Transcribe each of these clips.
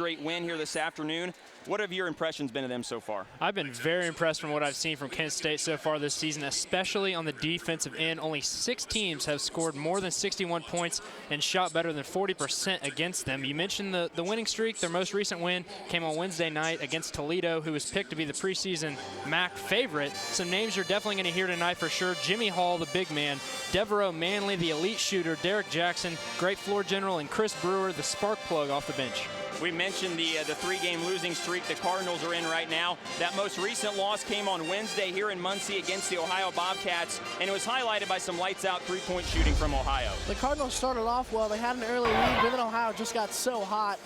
straight win here this afternoon. What have your impressions been of them so far? I've been very impressed from what I've seen from Kent State so far this season, especially on the defensive end. Only 6 teams have scored more than 61 points and shot better than 40% against them. You mentioned the winning streak. Their most recent win came on Wednesday night against Toledo, who was picked to be the preseason MAC favorite. Some names you're definitely going to hear tonight for sure. Jimmy Hall, the big man, Devereaux Manley, the elite shooter, Derek Jackson, great floor general, and Chris Brewer, the spark plug off the bench. We mentioned the 3-game losing streak the Cardinals are in right now. That most recent loss came on Wednesday here in Muncie against the Ohio Bobcats, and it was highlighted by some lights-out three-point shooting from Ohio. The Cardinals started off well. They had an early lead, but then Ohio just got so hot.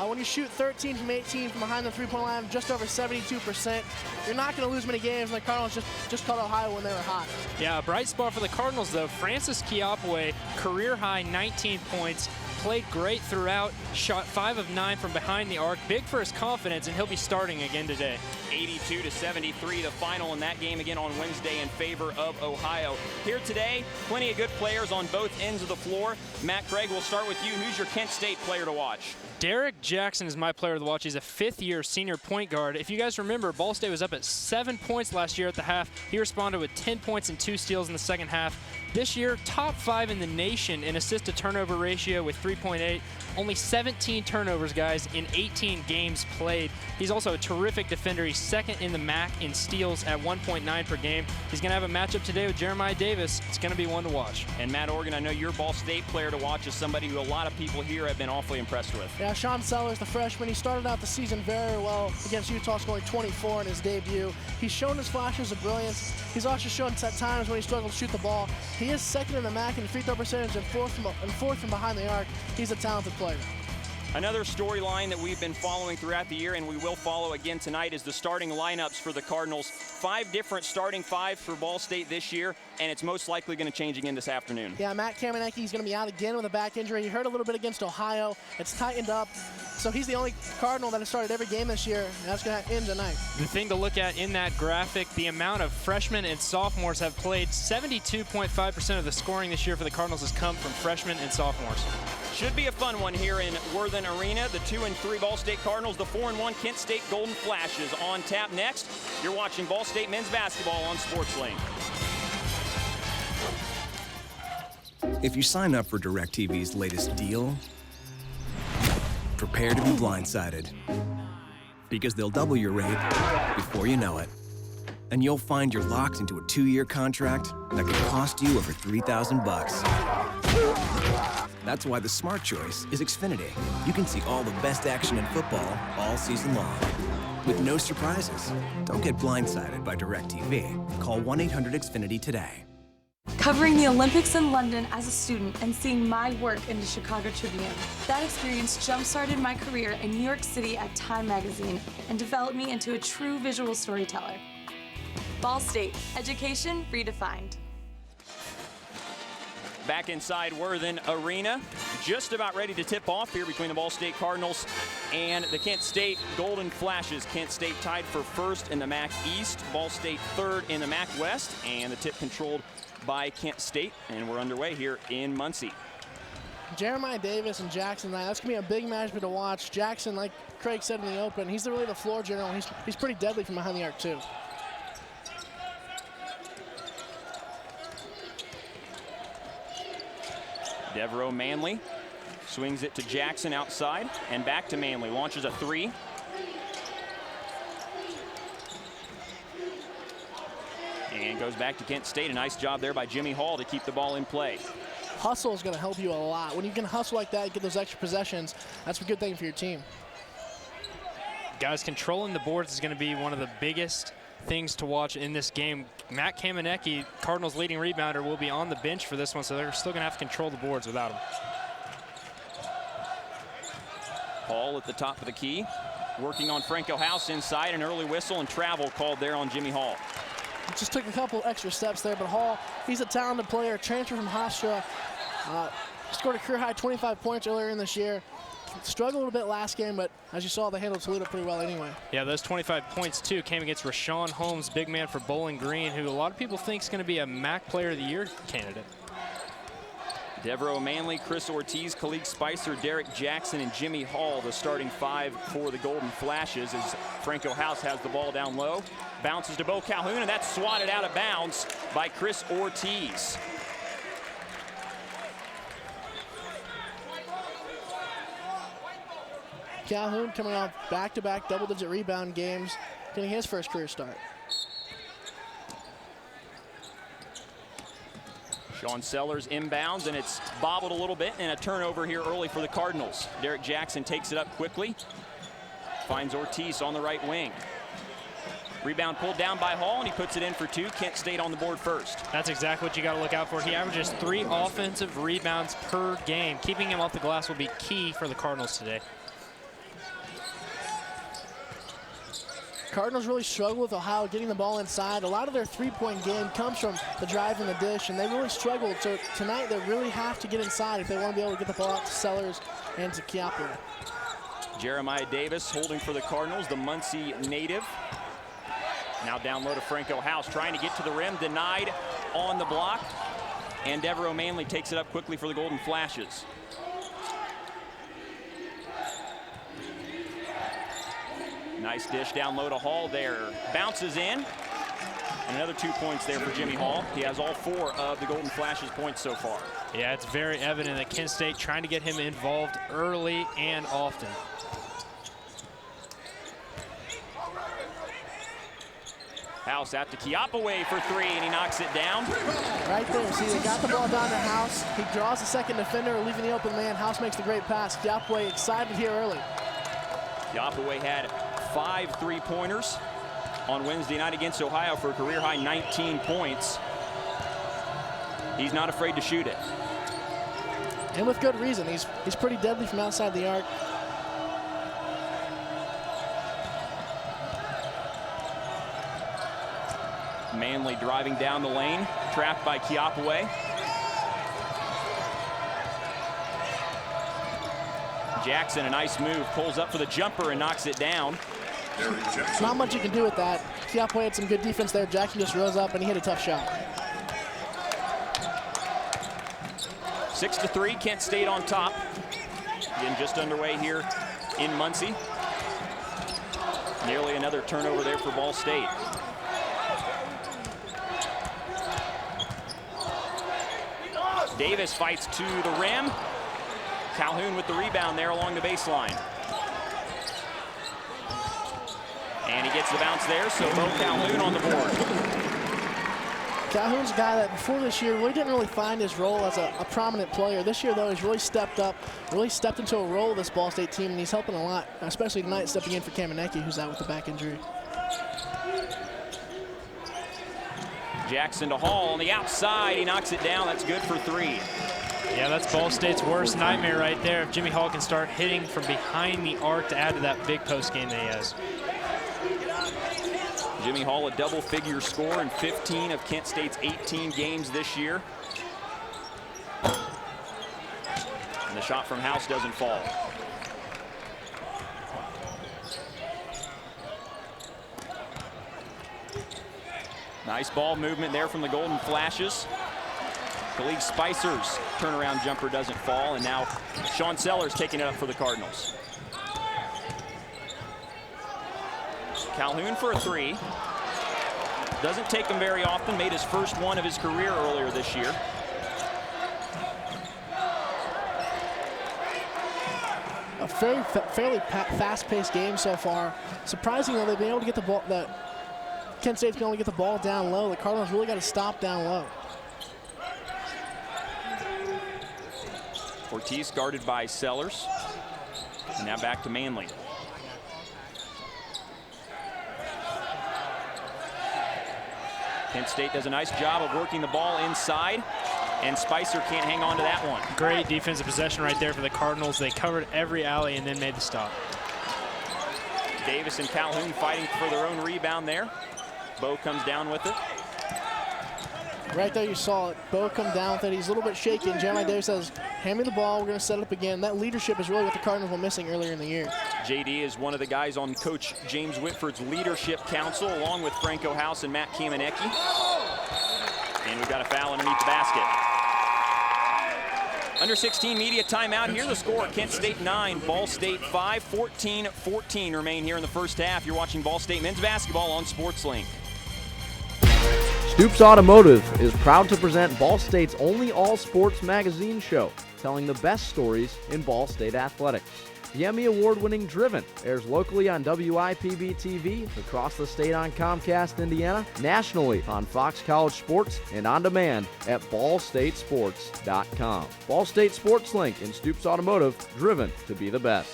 When you shoot 13 from 18 from behind the three-point line, just over 72%, you're not going to lose many games, and the Cardinals just caught Ohio when they were hot. Yeah, a bright spot for the Cardinals, though. Francis Kiapaway, career-high 19 points. Played great throughout, shot 5 of 9 from behind the arc. Big for his confidence, and he'll be starting again today. 82-73, the final in that game again on Wednesday in favor of Ohio. Here today, plenty of good players on both ends of the floor. Matt Craig, we'll start with you. Who's your Kent State player to watch? Derek Jackson is my player to watch. He's a 5th-year senior point guard. If you guys remember, Ball State was up at 7 points last year at the half. He responded with 10 points and 2 steals in the second half. This year, top 5 in the nation in assist-to-turnover ratio with 3.8. Only 17 turnovers, guys, in 18 games played. He's also a terrific defender. He's 2nd in the MAC in steals at 1.9 per game. He's going to have a matchup today with Jeremiah Davis. It's going to be one to watch. And Matt Organ, I know your Ball State player to watch is somebody who a lot of people here have been awfully impressed with. Yeah, Sean Sellers, the freshman, he started out the season very well against Utah, scoring 24 in his debut. He's shown his flashes of brilliance. He's also shown at times when he struggled to shoot the ball. He is 2nd in the MAC in free throw percentage and 4th from behind the arc. He's a talented player. Another storyline that we've been following throughout the year and we will follow again tonight is the starting lineups for the Cardinals. 5 different starting 5 for Ball State this year, and it's most likely going to change again this afternoon. Yeah, Matt Kamenecki is going to be out again with a back injury. He hurt a little bit against Ohio. It's tightened up. So he's the only Cardinal that has started every game this year, and that's going to end tonight. The thing to look at in that graphic, the amount of freshmen and sophomores have played. 72.5% of the scoring this year for the Cardinals has come from freshmen and sophomores. Should be a fun one here in Worthen Arena. The 2-3 Ball State Cardinals, the 4-1 Kent State Golden Flashes on tap next. You're watching Ball State men's basketball on Sports Lane. If you sign up for DirecTV's latest deal, prepare to be blindsided. Because they'll double your rate before you know it. And you'll find you're locked into a 2-year contract that could cost you over $3,000. That's why the smart choice is Xfinity. You can see all the best action in football all season long, with no surprises. Don't get blindsided by DirecTV. Call 1-800-XFINITY today. Covering the Olympics in London as a student and seeing my work in the Chicago Tribune. That experience jump-started my career in New York City at Time Magazine and developed me into a true visual storyteller. Ball State, education redefined. Back inside Worthen Arena, just about ready to tip off here between the Ball State Cardinals and the Kent State Golden Flashes. Kent State tied for 1st in the MAC East, Ball State 3rd in the MAC West, and the tip controlled by Kent State, and we're underway here in Muncie. Jeremiah Davis and Jackson, that's going to be a big matchup to watch. Jackson, like Craig said in the open, he's really the floor general. He's pretty deadly from behind the arc, too. Devereaux Manley swings it to Jackson outside and back to Manley. Launches a 3. And goes back to Kent State. A nice job there by Jimmy Hall to keep the ball in play. Hustle is going to help you a lot. When you can hustle like that, you get those extra possessions. That's a good thing for your team. Guys, controlling the boards is going to be one of the biggest things to watch in this game. Matt Kamenecki, Cardinals leading rebounder, will be on the bench for this one, so they're still going to have to control the boards without him. Hall at the top of the key, working on Franco House inside. An early whistle and travel called there on Jimmy Hall. Just took a couple extra steps there, but Hall, he's a talented player, transfer from Hofstra. Scored a career-high 25 points earlier in this year. Struggled a little bit last game, but as you saw, they handled Toledo pretty well anyway. Yeah, those 25 points, too, came against Rashawn Holmes, big man for Bowling Green, who a lot of people think is going to be a MAC Player of the Year candidate. Devereaux Manley, Chris Ortiz, Khalid Spicer, Derek Jackson, and Jimmy Hall, the starting 5 for the Golden Flashes, as Franco House has the ball down low. Bounces to Bo Calhoun, and that's swatted out of bounds by Chris Ortiz. Calhoun coming off back-to-back double-digit rebound games, getting his first career start. Sean Sellers inbounds, and it's bobbled a little bit, and a turnover here early for the Cardinals. Derek Jackson takes it up quickly, finds Ortiz on the right wing. Rebound pulled down by Hall, and he puts it in for 2. Kent State on the board first. That's exactly what you got to look out for. He averages 3 offensive rebounds per game. Keeping him off the glass will be key for the Cardinals today. Cardinals really struggle with Ohio getting the ball inside. A lot of their three-point game comes from the drive and the dish, and they really struggled. So tonight they really have to get inside if they want to be able to get the ball out to Sellers and to Chiappa. Jeremiah Davis holding for the Cardinals, the Muncie native. Now down low to Franco House, trying to get to the rim, denied on the block. And Devereaux Manley takes it up quickly for the Golden Flashes. Nice dish down low to Hall there. Bounces in. And another 2 points there for Jimmy Hall. He has all 4 of the Golden Flashes points so far. Yeah, it's very evident that Kent State trying to get him involved early and often. House out to Chiappa for 3, and he knocks it down. Right there, see, they got the ball down to House. He draws the second defender, leaving the open man. House makes the great pass. Chiappa excited here early. Chiappa had 5 3-pointers on Wednesday night against Ohio for a career-high 19 points. He's not afraid to shoot it. And with good reason. He's pretty deadly from outside the arc. Manley driving down the lane, trapped by Chiappa. Jackson, a nice move, pulls up for the jumper and knocks it down. Not much you can do with that. Chiappa had some good defense there. Jackson just rose up and he hit a tough shot. 6-3, Kent State on top. Again, just underway here in Muncie. Nearly another turnover there for Ball State. Davis fights to the rim. Calhoun with the rebound there along the baseline. And he gets the bounce there, so Bo Calhoun on the board. Calhoun's a guy that before this year really didn't really find his role as a prominent player. This year, though, he's really stepped up, really stepped into a role of this Ball State team, and he's helping a lot, especially tonight stepping in for Kamenecki, who's out with the back injury. Jackson to Hall on the outside. He knocks it down. That's good for 3. Yeah, that's Ball State's worst nightmare right there. If Jimmy Hall can start hitting from behind the arc to add to that big post game that he has. Jimmy Hall, a double-figure score in 15 of Kent State's 18 games this year. And the shot from House doesn't fall. Nice ball movement there from the Golden Flashes. Khalid Spicer's turnaround jumper doesn't fall, and now Sean Sellers taking it up for the Cardinals. Calhoun for a 3. Doesn't take them very often, made his first one of his career earlier this year. A fairly fast-paced game so far. Surprising though, they've been able to get the ball. Kent State's been able to get the ball down low. The Cardinals really got to stop down low. Ortiz guarded by Sellers. And now back to Manley. Kent State does a nice job of working the ball inside, and Spicer can't hang on to that one. Great defensive possession right there for the Cardinals. They covered every alley and then made the stop. Davis and Calhoun fighting for their own rebound there. Bo comes down with it. Right there you saw it. Bo come down with it. He's a little bit shaky, and Jeremiah Davis says, hand me the ball, we're going to set it up again. That leadership is really what the Cardinals were missing earlier in the year. JD is one of the guys on Coach James Whitford's leadership council, along with Franco House and Matt Kamenecki. And we've got a foul underneath the basket. Under 16 media timeout here. The score, Kent State 9, Ball State 5, 14-14 remain here in the first half. You're watching Ball State men's basketball on SportsLink. Stoops Automotive is proud to present Ball State's only all-sports magazine show, telling the best stories in Ball State athletics. The Emmy Award-winning Driven airs locally on WIPB-TV, across the state on Comcast Indiana, nationally on Fox College Sports, and on demand at ballstatesports.com. Ball State SportsLink and Stoops Automotive, driven to be the best.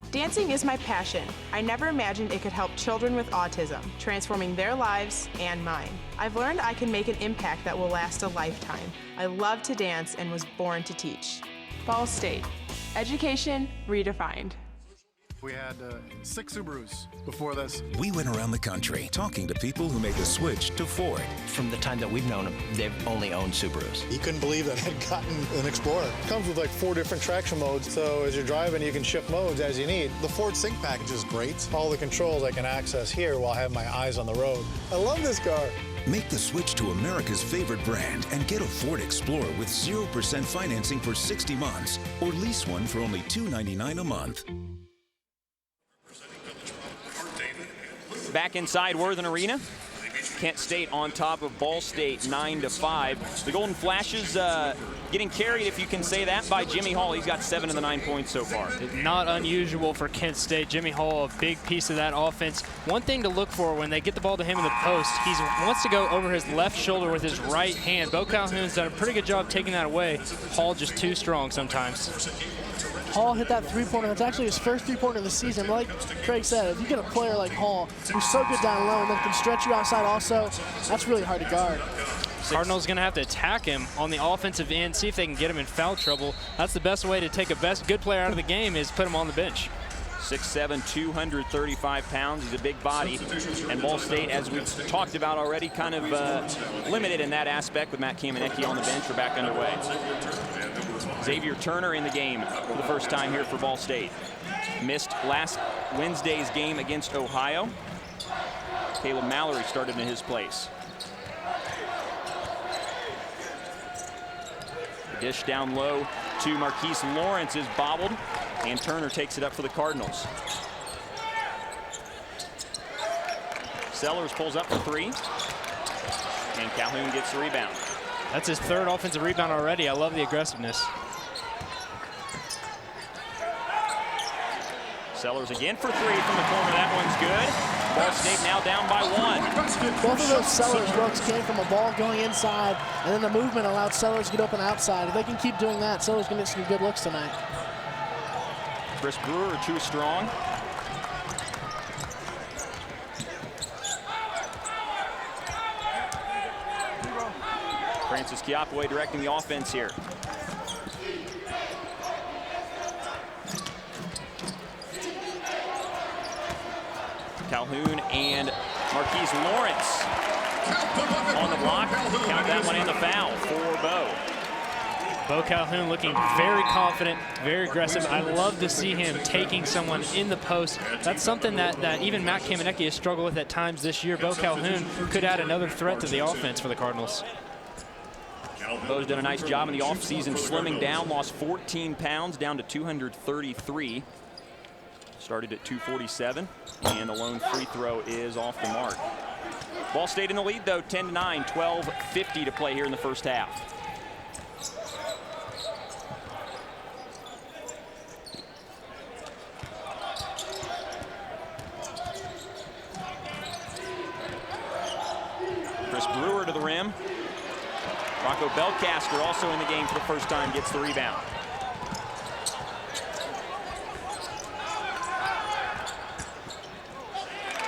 Dancing is my passion. I never imagined it could help children with autism, transforming their lives and mine. I've learned I can make an impact that will last a lifetime. I love to dance and was born to teach. Ball State. Education redefined. We had 6 Subarus before this. We went around the country talking to people who made the switch to Ford. From the time that we've known them, they've only owned Subarus. You couldn't believe that I had gotten an Explorer. It comes with like 4 different traction modes, so as you're driving, you can shift modes as you need. The Ford Sync package is great. All the controls I can access here while I have my eyes on the road. I love this car. Make the switch to America's favorite brand and get a Ford Explorer with 0% financing for 60 months, or lease one for only $299 a month. Back inside Worthen Arena. Kent State on top of Ball State 9-5. The Golden Flashes getting carried, if you can say that, by Jimmy Hall. He's got 7 of the 9 points so far. Not unusual for Kent State. Jimmy Hall, a big piece of that offense. One thing to look for when they get the ball to him in the post, he wants to go over his left shoulder with his right hand. Bo Calhoun's done a pretty good job taking that away. Hall just too strong sometimes. Hall hit that three-pointer. That's actually his first three-pointer of the season. Like Craig said, if you get a player like Hall who's so good down low and then can stretch you outside also, that's really hard to guard. Cardinals going to have to attack him on the offensive end, see if they can get him in foul trouble. That's the best way to take a good player out of the game, is put him on the bench. 6'7", 235 pounds. He's a big body. And Ball State, as we've talked about already, kind of limited in that aspect with Matt Kamenecki on the bench. We're back underway. Xavier Turner in the game for the first time here for Ball State. Missed last Wednesday's game against Ohio. Caleb Mallory started in his place. The dish down low to Marquise Lawrence is bobbled, and Turner takes it up for the Cardinals. Sellers pulls up for 3, and Calhoun gets the rebound. That's his 3rd offensive rebound already. I love the aggressiveness. Sellers again for 3 from the corner. That one's good. Ball State now down by 1. Both of those Sellers looks came from a ball going inside, and then the movement allowed Sellers to get open outside. If they can keep doing that, Sellers can get some good looks tonight. Chris Brewer too strong. Francis Kiapaway directing the offense here. Calhoun and Marquise Lawrence on the block. Count that one in the foul for Bo. Bo Calhoun looking very confident, very aggressive. I love to see him taking someone in the post. That's something that even Matt Kamenecki has struggled with at times this year. Bo Calhoun could add another threat to the offense for the Cardinals. Bo's done a nice job in the offseason slimming down, lost 14 pounds down to 233. Started at 247, and the lone free throw is off the mark. Ball State in the lead, though, 10-9, 12:50 to play here in the first half. Chris Brewer to the rim. Rocco Belcaster also in the game for the first time, gets the rebound.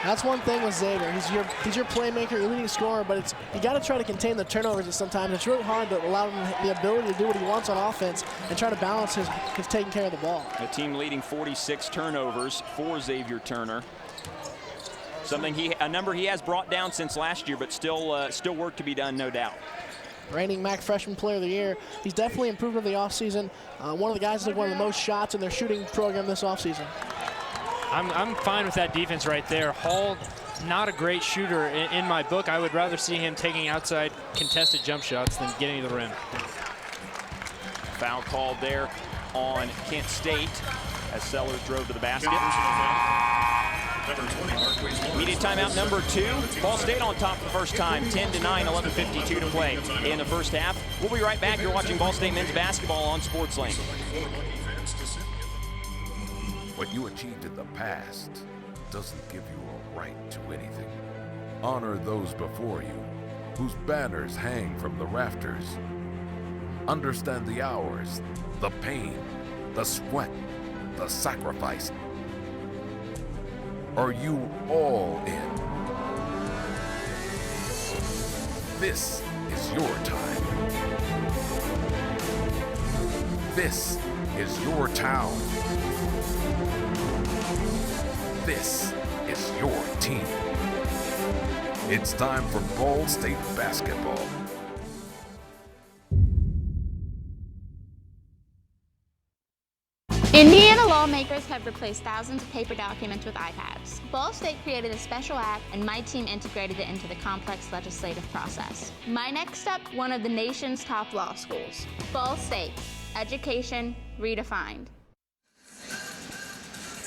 That's one thing with Xavier. He's your playmaker, your leading scorer, but you got to try to contain the turnovers. And sometimes it's really hard to allow him the ability to do what he wants on offense and try to balance his taking care of the ball. The team leading 46 turnovers for Xavier Turner. A number he has brought down since last year, but still work to be done, no doubt. Reigning MAC Freshman Player of the Year. He's definitely improved in the offseason. One of the guys that took one of the most shots in their shooting program this offseason. I'm fine with that defense right there. Hall not a great shooter in my book. I would rather see him taking outside contested jump shots than getting to the rim. Foul called there on Kent State as Sellers drove to the basket. Media timeout number 2. Ball State on top for the first time, 10-9, 11:52 to play in the first half. We'll be right back. You're watching Ball State men's basketball on SportsLink. What you achieved in the past doesn't give you a right to anything. Honor those before you, whose banners hang from the rafters. Understand the hours, the pain, the sweat, the sacrifice. Are you all in? This is your time. This is your town. This is your team. It's time for Ball State basketball. Indiana lawmakers have replaced thousands of paper documents with iPads. Ball State created a special act, and my team integrated it into the complex legislative process. My next step, one of the nation's top law schools. Ball State, education redefined.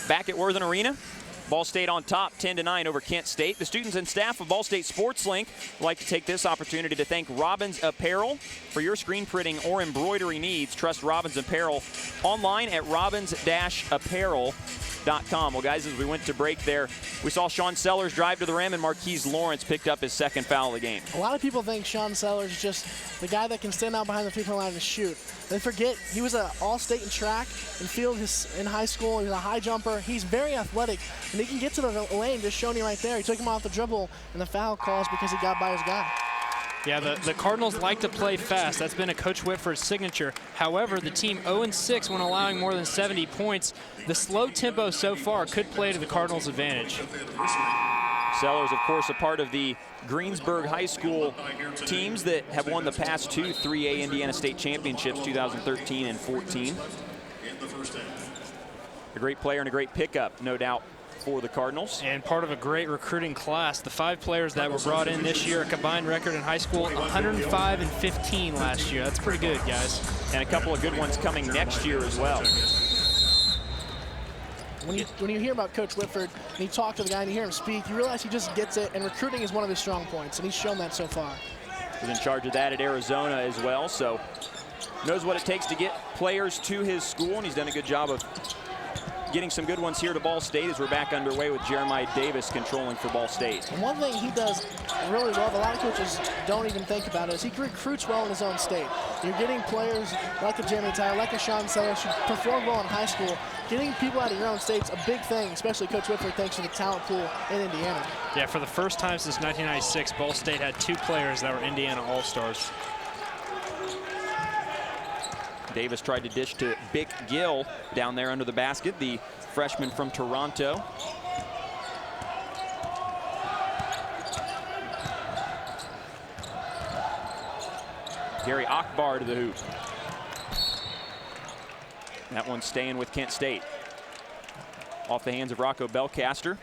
Back at Worthen Arena, Ball State on top, 10-9 over Kent State. The students and staff of Ball State SportsLink would like to take this opportunity to thank Robbins Apparel for your screen printing or embroidery needs. Trust Robbins Apparel online at robbins-apparel.com. Well, guys, as we went to break there, we saw Sean Sellers drive to the rim, and Marquise Lawrence picked up his second foul of the game. A lot of people think Sean Sellers is just the guy that can stand out behind the three-point line and shoot. They forget he was an all-state in track and field in high school. He was a high jumper. He's very athletic, and he can get to the lane, just showing you right there. He took him off the dribble, and the foul calls because he got by his guy. Yeah, the Cardinals like to play fast. That's been a Coach Whitford's signature. However, the team 0-6 when allowing more than 70 points. The slow tempo so far could play to the Cardinals' advantage. Sellers, of course, a part of the Greensburg High School teams that have won the past 2 3A Indiana State Championships, 2013 and 14. A great player and a great pickup, no doubt, for the Cardinals. And part of a great recruiting class. The 5 players that were brought in this year, a combined record in high school, 105 and 15 last year. That's pretty good, guys. And a couple of good ones coming next year as well. When you hear about Coach Whitford and you talk to the guy and you hear him speak, you realize he just gets it, and recruiting is one of his strong points, and he's shown that so far. He's in charge of that at Arizona as well, so knows what it takes to get players to his school, and he's done a good job of getting some good ones here to Ball State as we're back underway with Jeremiah Davis controlling for Ball State. And one thing he does really well, a lot of coaches don't even think about it, is he recruits well in his own state. You're getting players like a Jeremy Tyler, like a Sean Sellers, who perform well in high school. Getting people out of your own state's a big thing, especially Coach Whitford, thanks to the talent pool in Indiana. Yeah, for the first time since 1996, Ball State had 2 players that were Indiana All-Stars. Davis tried to dish to Bick Gill down there under the basket, the freshman from Toronto. Gary Akbar to the hoop. That one's staying with Kent State. Off the hands of Rocco Belcaster.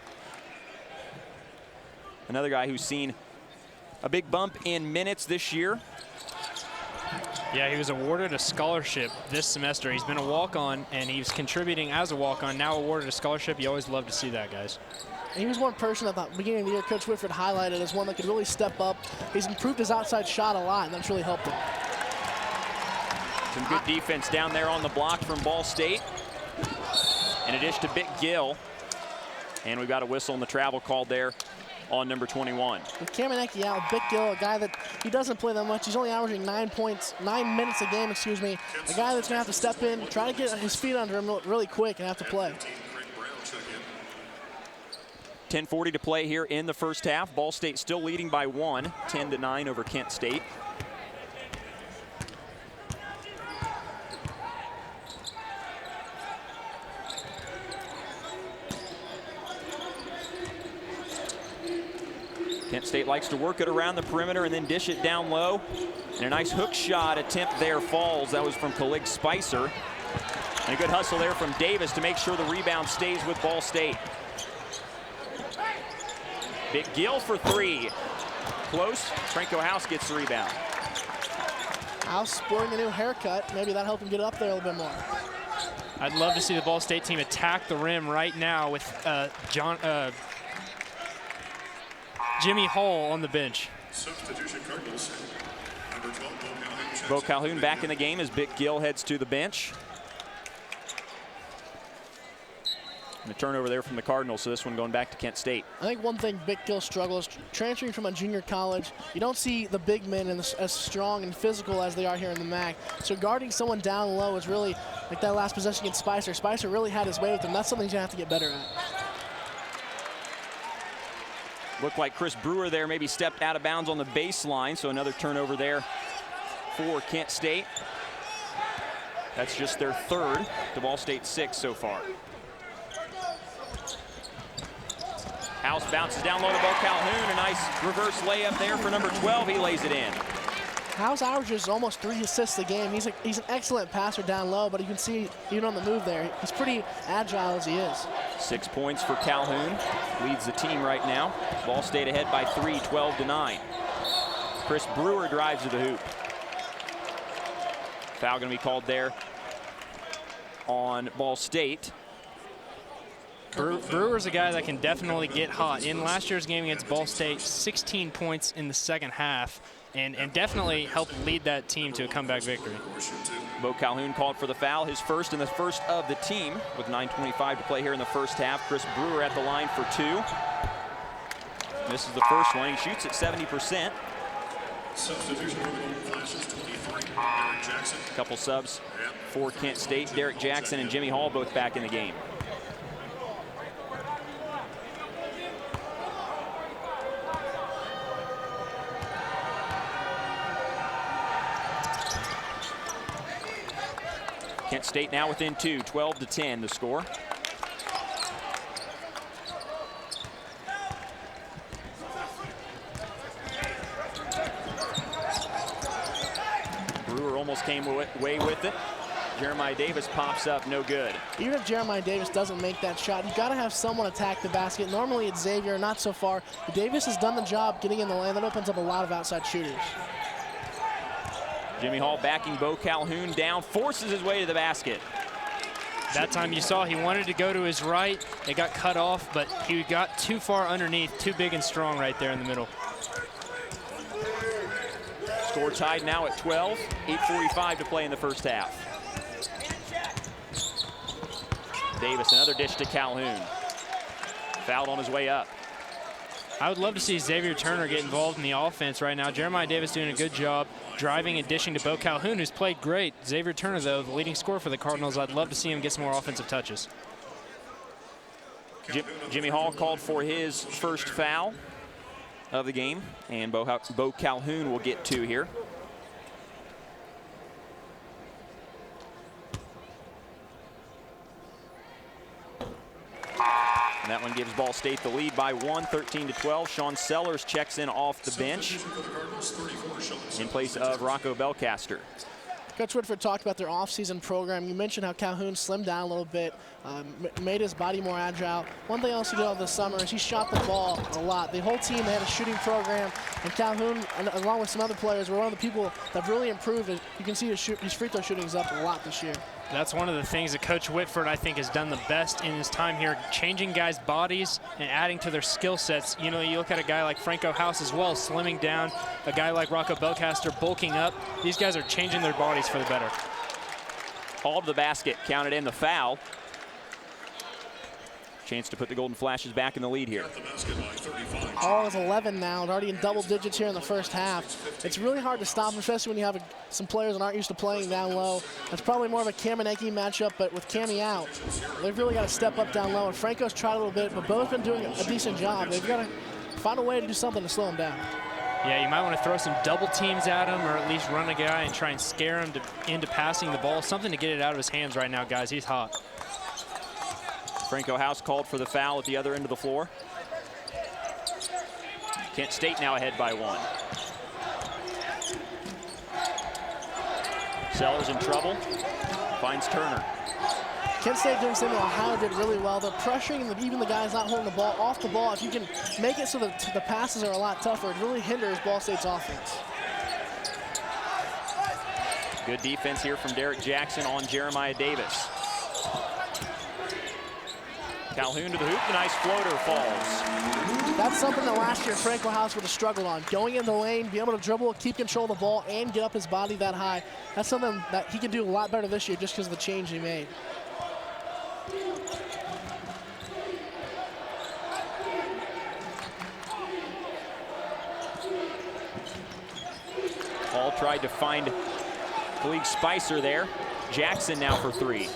Another guy who's seen a big bump in minutes this year. Yeah, he was awarded a scholarship this semester. He's been a walk-on, and he's contributing as a walk-on, now awarded a scholarship. You always love to see that, guys. And he was one person at the beginning of the year Coach Whitford highlighted as one that could really step up. He's improved his outside shot a lot, and that's really helped him. Some good defense down there on the block from Ball State. And a dish to Bick Gill. And we've got a whistle and the travel called there on number 21. With Kamenecki out, Bick Gill, a guy that he doesn't play that much. He's only averaging 9 minutes a game, excuse me. A guy that's gonna have to step in, try to get his feet under him really quick and have to play. 10:40 to play here in the first half. Ball State still leading by 1, 10-9 over Kent State. Kent State likes to work it around the perimeter and then dish it down low. And a nice hook shot attempt there falls. That was from Khalid Spicer. And a good hustle there from Davis to make sure the rebound stays with Ball State. Big Gill for three. Close. Franco House gets the rebound. House sporting a new haircut. Maybe that helped him get up there a little bit more. I'd love to see the Ball State team attack the rim right now with Jimmy Hall on the bench. Substitution Cardinals. Number 12, Bo Calhoun back in the game as Big Gill heads to the bench. And a turnover there from the Cardinals, so this one going back to Kent State. I think one thing Big Gill struggles, transferring from a junior college, you don't see the big men as strong and physical as they are here in the MAC. So guarding someone down low is really, like that last possession against Spicer. Spicer really had his way with him. That's something he's gonna have to get better at. Looked like Chris Brewer there maybe stepped out of bounds on the baseline, so another turnover there for Kent State. That's just their third, to Ball State 6 so far. House bounces down low to Bo Calhoun. A nice reverse layup there for number 12. He lays it in. House averages almost 3 assists a game. He's an excellent passer down low, but you can see even on the move there, he's pretty agile as he is. 6 points for Calhoun. Leads the team right now. Ball State ahead by 3, 12-9. Chris Brewer drives to the hoop. Foul going to be called there on Ball State. Brewer's a guy that can definitely get hot. In last year's game against Ball State, 16 points in the second half, and definitely helped lead that team to a comeback victory. Bo Calhoun called for the foul, his first and the first of the team, with 9:25 to play here in the first half. Chris Brewer at the line for 2. This is the first one. He shoots at 70%. Substitution classes 23. Derek Jackson. A couple subs for Kent State. Derek Jackson and Jimmy Hall both back in the game. Kent State now within 2, 12-10 the score. Brewer almost came away with it. Jeremiah Davis pops up, no good. Even if Jeremiah Davis doesn't make that shot, you gotta have someone attack the basket. Normally it's Xavier, not so far. Davis has done the job getting in the lane. That opens up a lot of outside shooters. Jimmy Hall backing Bo Calhoun down, forces his way to the basket. That time you saw he wanted to go to his right. It got cut off, but he got too far underneath, too big and strong right there in the middle. Score tied now at 12, 8:45 to play in the first half. Davis, another dish to Calhoun. Fouled on his way up. I would love to see Xavier Turner get involved in the offense right now. Jeremiah Davis doing a good job driving and dishing to Bo Calhoun, who's played great. Xavier Turner, though, the leading scorer for the Cardinals. I'd love to see him get some more offensive touches. Jimmy Hall called for his first foul of the game, and Bo Calhoun will get 2 here. And that one gives Ball State the lead by 1, 13-12. Sean Sellers checks in off the bench in place of Rocco Belcaster. Coach Whitford talked about their offseason program. You mentioned how Calhoun slimmed down a little bit, made his body more agile. One thing else he did over the summer is he shot the ball a lot. The whole team, they had a shooting program, and Calhoun, along with some other players, were one of the people that really improved. You can see his free throw shooting is up a lot this year. That's one of the things that Coach Whitford, I think, has done the best in his time here, changing guys' bodies and adding to their skill sets. You know, you look at a guy like Franco House as well, slimming down, a guy like Rocco Belcaster bulking up. These guys are changing their bodies for the better. Hall to the basket, counted in the foul. Chance to put the Golden Flashes back in the lead here. Hall is 11 now, and already in double digits here in the first half. It's really hard to stop him, especially when you have some players that aren't used to playing down low. That's probably more of a Cam and Eke matchup, but with Cammy out, they've really got to step up down low. And Franco's tried a little bit, but Bo's been doing a decent job. They've got to find a way to do something to slow him down. Yeah, you might want to throw some double teams at him, or at least run a guy and try and scare him into passing the ball. Something to get it out of his hands right now, guys. He's hot. Franco House called for the foul at the other end of the floor. Kent State now ahead by 1. Sellers in trouble. Finds Turner. Kent State doing something Ohio did really well. They're pressuring even the guys not holding the ball off the ball. If you can make it so that the passes are a lot tougher, it really hinders Ball State's offense. Good defense here from Derek Jackson on Jeremiah Davis. Calhoun to the hoop, the nice floater falls. That's something that last year Franco House would have struggled on. Going in the lane, be able to dribble, keep control of the ball, and get up his body that high. That's something that he can do a lot better this year just because of the change he made. Hall tried to find Malik Spicer there. Jackson now for three.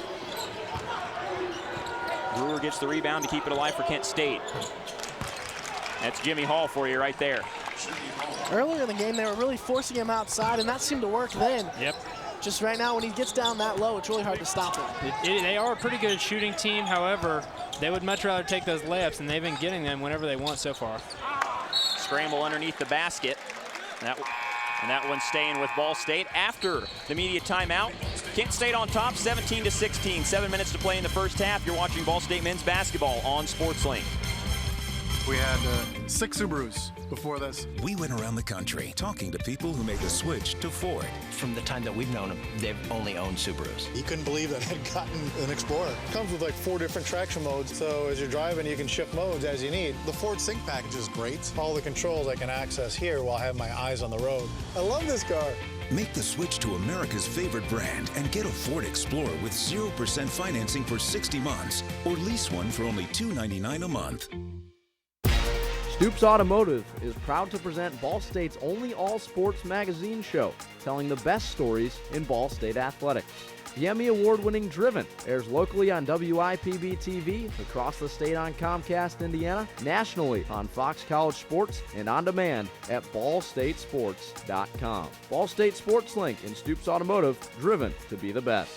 Brewer gets the rebound to keep it alive for Kent State. That's Jimmy Hall for you right there. Earlier in the game, they were really forcing him outside, and that seemed to work then. Yep. Just right now, when he gets down that low, it's really hard to stop him. They are a pretty good shooting team. However, they would much rather take those layups, and they've been getting them whenever they want so far. Scramble underneath the basket. And that one staying with Ball State after the media timeout. Kent State on top, 17-16. 7 minutes to play in the first half. You're watching Ball State men's basketball on SportsLink. We had 6 Subarus before this. We went around the country talking to people who made the switch to Ford. From the time that we've known them, they've only owned Subarus. You couldn't believe that I'd gotten an Explorer. Comes with like 4 different traction modes, so as you're driving, you can shift modes as you need. The Ford Sync package is great. All the controls I can access here while I have my eyes on the road. I love this car. Make the switch to America's favorite brand and get a Ford Explorer with 0% financing for 60 months, or lease one for only $299 a month. Stoops Automotive is proud to present Ball State's only all-sports magazine show, telling the best stories in Ball State athletics. The Emmy Award-winning Driven airs locally on WIPB-TV, across the state on Comcast Indiana, nationally on Fox College Sports, and on demand at ballstatesports.com. Ball State Sports Link and Stoops Automotive, driven to be the best.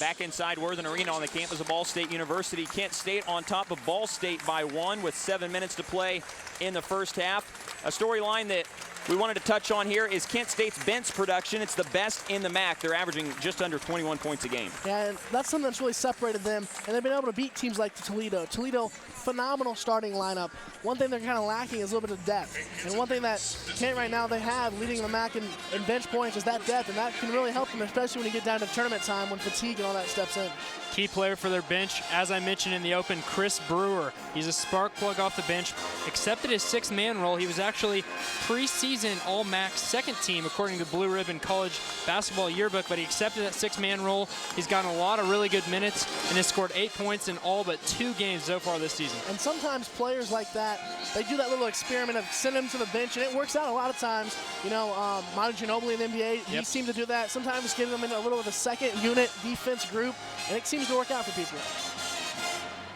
Back inside Worthen Arena on the campus of Ball State University. Kent State on top of Ball State by 1 with 7 minutes to play in the first half. A storyline that we wanted to touch on here is Kent State's bench production. It's the best in the MAC. They're averaging just under 21 points a game. Yeah, and that's something that's really separated them, and they've been able to beat teams like Toledo. Toledo, phenomenal starting lineup. One thing they're kind of lacking is a little bit of depth. And one thing that Kent right now they have leading the MAC in bench points is that depth, and that can really help them, especially when you get down to tournament time when fatigue and all that steps in. Key player for their bench, as I mentioned in the open, Chris Brewer. He's a spark plug off the bench, accepted his 6-man role. He was actually preseason All-MAC second team according to Blue Ribbon College Basketball Yearbook, but he accepted that 6-man role. He's gotten a lot of really good minutes and has scored 8 points in all but 2 games so far this season. And sometimes players like that, they do that little experiment of send them to the bench, and it works out a lot of times. You know, Manu Ginobili in the NBA, he seemed to do that. Sometimes giving them in a little of a second unit defense group, and it seems to work out for people.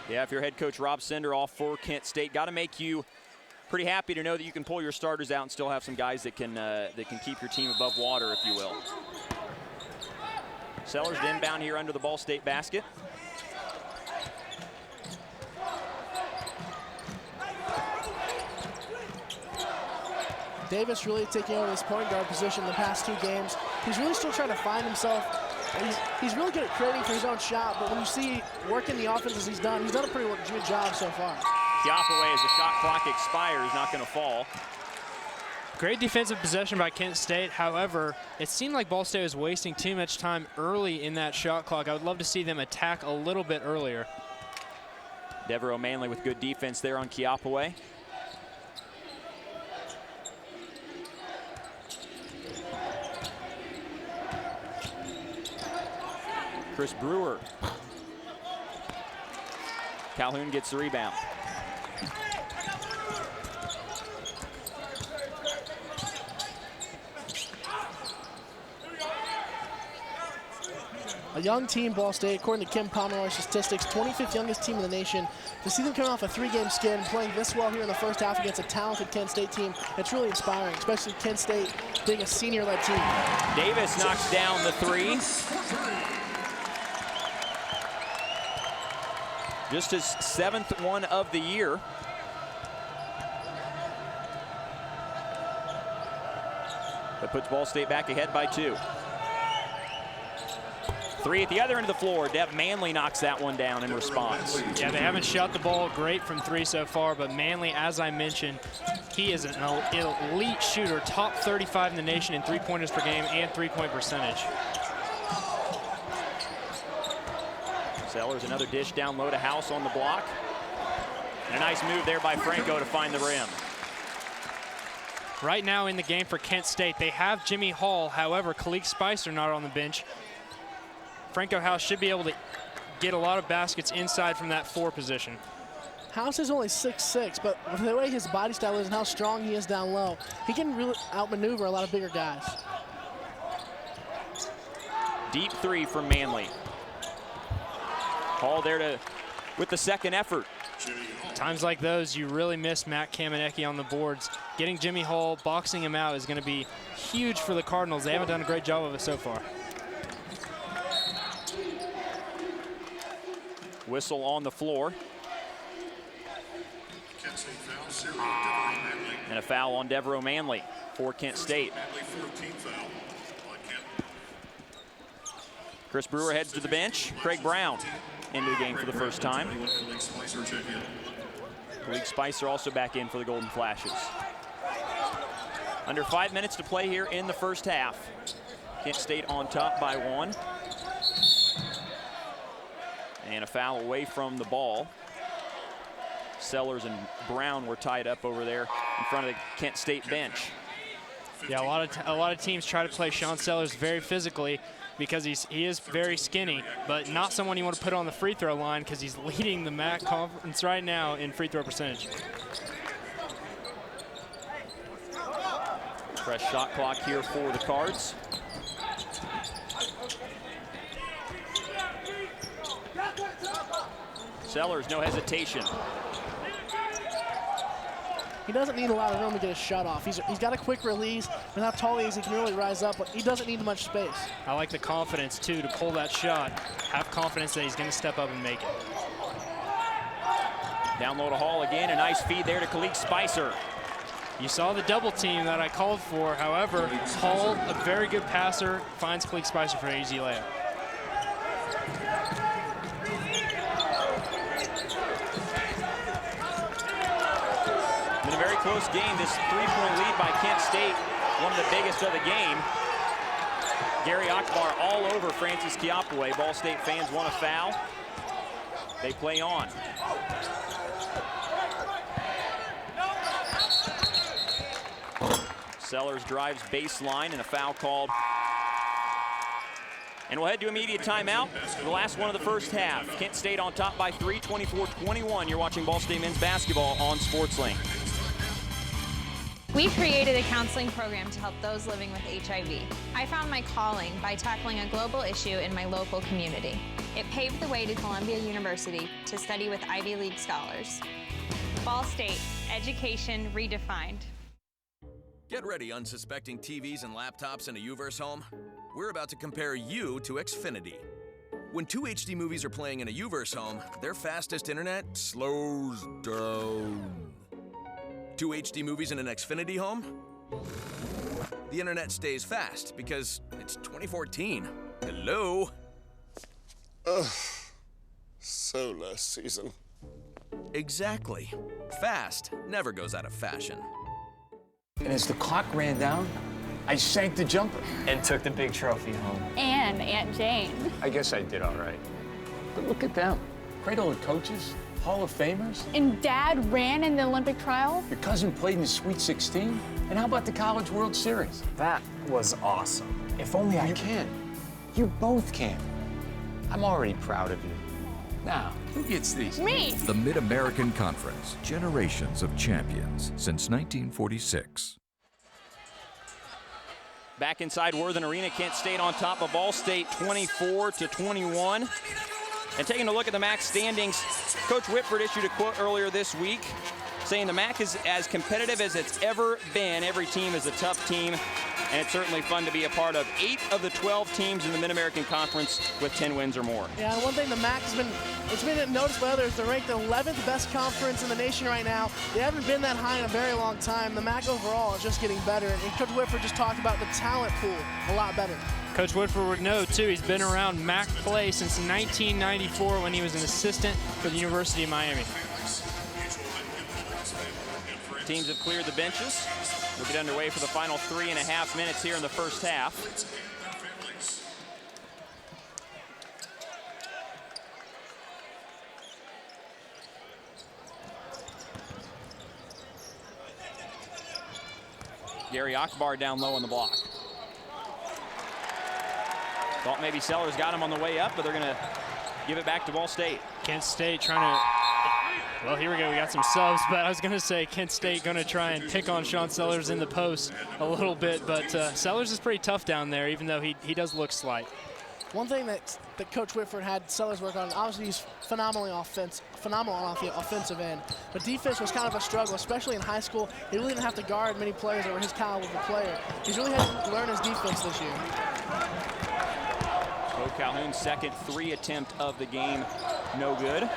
Yeah, if you're head coach Rob Sender off for Kent State, got to make you pretty happy to know that you can pull your starters out and still have some guys that can keep your team above water, if you will. Sellers to inbound here under the Ball State basket. Davis really taking over this point guard position the past 2 games. He's really still trying to find himself. He's really good at creating for his own shot, but when you see working the offense as he's done a pretty good job so far. Kiapaway, as the shot clock expires, not going to fall. Great defensive possession by Kent State. However, it seemed like Ball State was wasting too much time early in that shot clock. I would love to see them attack a little bit earlier. Devereaux Manley with good defense there on Kiapaway. Chris Brewer. Calhoun gets the rebound. A young team, Ball State, according to Kim Pomeroy's statistics, 25th youngest team in the nation. To see them coming off a 3-game skid and playing this well here in the first half against a talented Kent State team, it's really inspiring, especially Kent State being a senior-led team. Davis knocks down the 3. Just his 7th one of the year. That puts Ball State back ahead by 2. 3 at the other end of the floor. Dev Manley knocks that one down in response. Yeah, they haven't shot the ball great from 3 so far, but Manley, as I mentioned, he is an elite shooter, top 35 in the nation in three-pointers per game and three-point percentage. Sellers, another dish down low to House on the block. And a nice move there by Franco to find the rim. Right now in the game for Kent State, they have Jimmy Hall. However, Kalik Spicer not on the bench. Franco House should be able to get a lot of baskets inside from that 4 position. House is only 6'6", but with the way his body style is and how strong he is down low, he can really outmaneuver a lot of bigger guys. Deep 3 from Manley. Hall there with the second effort. Times like those, you really miss Matt Kamenecki on the boards. Getting Jimmy Hall, boxing him out is going to be huge for the Cardinals. They haven't done a great job of it so far. Whistle on the floor. And a foul on Devereaux Manley for Kent State. Chris Brewer heads to the bench. Craig Brown into the game for the first time. Kalik Spicer also back in for the Golden Flashes. Under 5 minutes to play here in the first half. Kent State on top by 1. And a foul away from the ball. Sellers and Brown were tied up over there in front of the Kent State bench. Yeah, a lot of teams try to play Sean Sellers very physically because he is very skinny, but not someone you want to put on the free throw line because he's leading the MAC conference right now in free throw percentage. Fresh shot clock here for the Cards. Sellers, no hesitation. He doesn't need a lot of room to get his shot off. He's got a quick release. With how tall he is, he can really rise up, but he doesn't need much space. I like the confidence, too, to pull that shot. Have confidence that he's going to step up and make it. Down low to Hall again. A nice feed there to Kalik Spicer. You saw the double team that I called for. However, Hall, a very good passer, finds Kalik Spicer for an easy layup. In a very close game, this 3-point lead by Kent State, one of the biggest of the game. Gary Akbar all over Francis Kiapaway. Ball State fans want a foul. They play on. Sellers drives baseline and a foul called. And we'll head to immediate timeout for the last one of the first half. Kent State on top by 3, 24-21. You're watching Ball State men's basketball on SportsLink. We created a counseling program to help those living with HIV. I found my calling by tackling a global issue in my local community. It paved the way to Columbia University to study with Ivy League scholars. Ball State, education redefined. Get ready, unsuspecting TVs and laptops in a UVerse home. We're about to compare you to Xfinity. When 2 HD movies are playing in a UVerse home, their fastest internet slows down. 2 HD movies in an Xfinity home? The internet stays fast because it's 2014. Hello? Ugh. So last season. Exactly. Fast never goes out of fashion. And as the clock ran down, I sank the jumper. And took the big trophy home. And Aunt Jane. I guess I did all right. But look at them. Great old coaches, Hall of Famers. And Dad ran in the Olympic trial. Your cousin played in the Sweet 16. And how about the College World Series? That was awesome. If only I can. You both can. I'm already proud of you. Now, who gets these? Me! The Mid-American Conference. Generations of champions since 1946. Back inside Worthen Arena, Kent State on top of Ball State 24-21. And taking a look at the MAC standings, Coach Whitford issued a quote earlier this week saying the MAC is as competitive as it's ever been. Every team is a tough team, and it's certainly fun to be a part of 8 of the 12 teams in the Mid-American Conference with 10 wins or more. Yeah, and one thing the MAC has been It's been noticed by others. They're ranked the 11th best conference in the nation right now. They haven't been that high in a very long time. The MAC overall is just getting better. And Coach Whitford just talked about the talent pool a lot better. Coach Whitford would know, too. He's been around MAC play since 1994 when he was an assistant for the University of Miami. Teams have cleared the benches. We'll get underway for the final 3.5 minutes here in the first half. Gary Akbar down low on the block. Thought maybe Sellers got him on the way up, but they're going to give it back to Ball State. Kent State trying to, well, here we go. We got some subs, but I was going to say Kent State going to try and pick on Sean Sellers in the post a little bit, but Sellers is pretty tough down there, even though he does look slight. One thing that Coach Whitford had Sellers work on, obviously he's phenomenal on the offensive end, but defense was kind of a struggle, especially in high school. He really didn't have to guard many players that were his caliber of a player. He's really had to learn his defense this year. Bo Calhoun's second 3 attempt of the game, no good.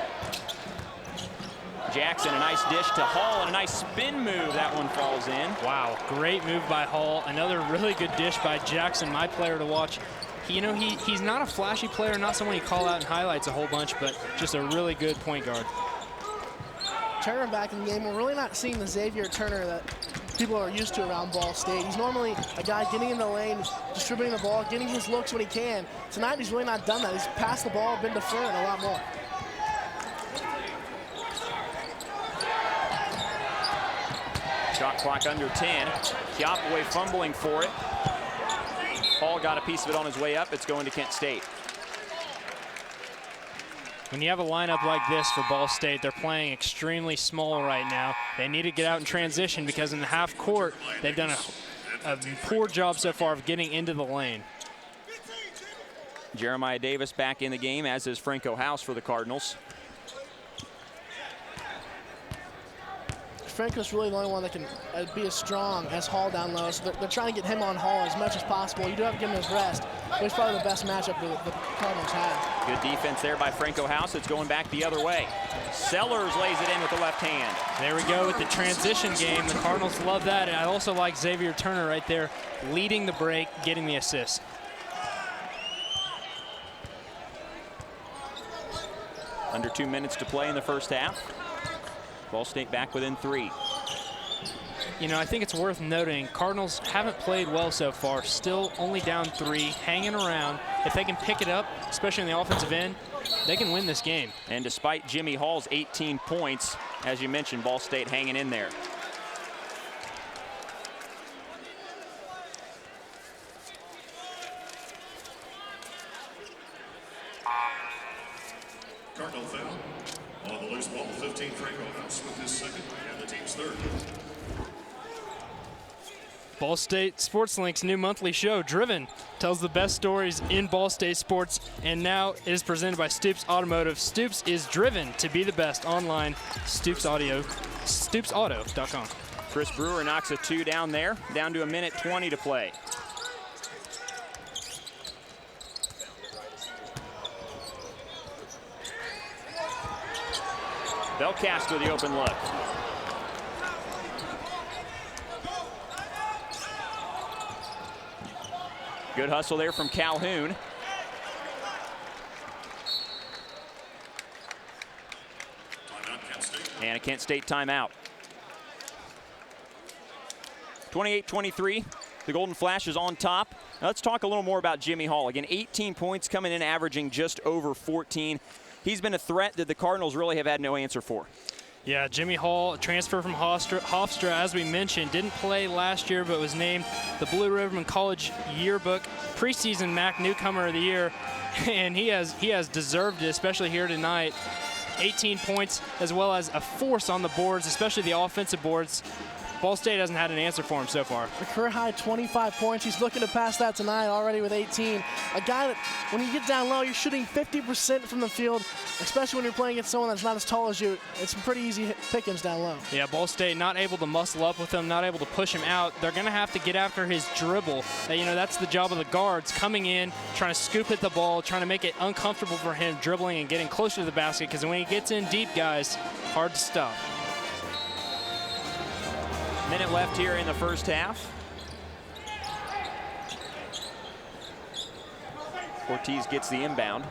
Jackson, a nice dish to Hall, and a nice spin move. That one falls in. Wow, great move by Hall. Another really good dish by Jackson, my player to watch. You know, he's not a flashy player, not someone you call out in highlights a whole bunch, but just a really good point guard. Turner back in the game. We're really not seeing the Xavier Turner that people are used to around Ball State. He's normally a guy getting in the lane, distributing the ball, getting his looks when he can. Tonight, he's really not done that. He's passed the ball, been deferring a lot more. Shot clock under 10. Chiapaway fumbling for it. Hall got a piece of it on his way up. It's going to Kent State. When you have a lineup like this for Ball State, they're playing extremely small right now. They need to get out in transition because in the half court, they've done a poor job so far of getting into the lane. Jeremiah Davis back in the game, as is Franco House for the Cardinals. Franco's really the only one that can be as strong as Hall down low, so they're trying to get him on Hall as much as possible. You do have to give him his rest, but it's probably the best matchup the Cardinals have. Good defense there by Franco House. It's going back the other way. Sellers lays it in with the left hand. There we go with the transition game. The Cardinals love that, and I also like Xavier Turner right there leading the break, getting the assist. Under 2 minutes to play in the first half. Ball State back within 3. You know, I think it's worth noting Cardinals haven't played well so far. Still only down 3, hanging around. If they can pick it up, especially in the offensive end, they can win this game. And despite Jimmy Hall's 18 points, as you mentioned, Ball State hanging in there. Cardinal foul. On the loose ball, 15, Franco House with his second and the team's third. Ball State Sports Link's new monthly show, Driven, tells the best stories in Ball State sports, and now it is presented by Stoops Automotive. Stoops is driven to be the best online. StoopsAuto.com. Chris Brewer knocks a 2 down there, down to 1:20 to play. Belcast the open look. Good hustle there from Calhoun. And a Kent State timeout. 28-23, the Golden Flash is on top. Now let's talk a little more about Jimmy Hall. Again, 18 points coming in, averaging just over 14. He's been a threat that the Cardinals really have had no answer for. Yeah, Jimmy Hall, transfer from Hofstra, as we mentioned, didn't play last year, but was named the Blue Ribbon College Yearbook preseason MAC Newcomer of the Year, and he has deserved it, especially here tonight. 18 points, as well as a force on the boards, especially the offensive boards. Ball State hasn't had an answer for him so far. A career high 25 points. He's looking to pass that tonight already with 18. A guy that, when you get down low, you're shooting 50% from the field, especially when you're playing against someone that's not as tall as you. It's some pretty easy pickings down low. Yeah, Ball State not able to muscle up with him, not able to push him out. They're going to have to get after his dribble. That's the job of the guards, coming in, trying to scoop at the ball, trying to make it uncomfortable for him, dribbling and getting closer to the basket, because when he gets in deep, guys, hard to stop. Minute left here in the first half. Ortiz gets the inbound.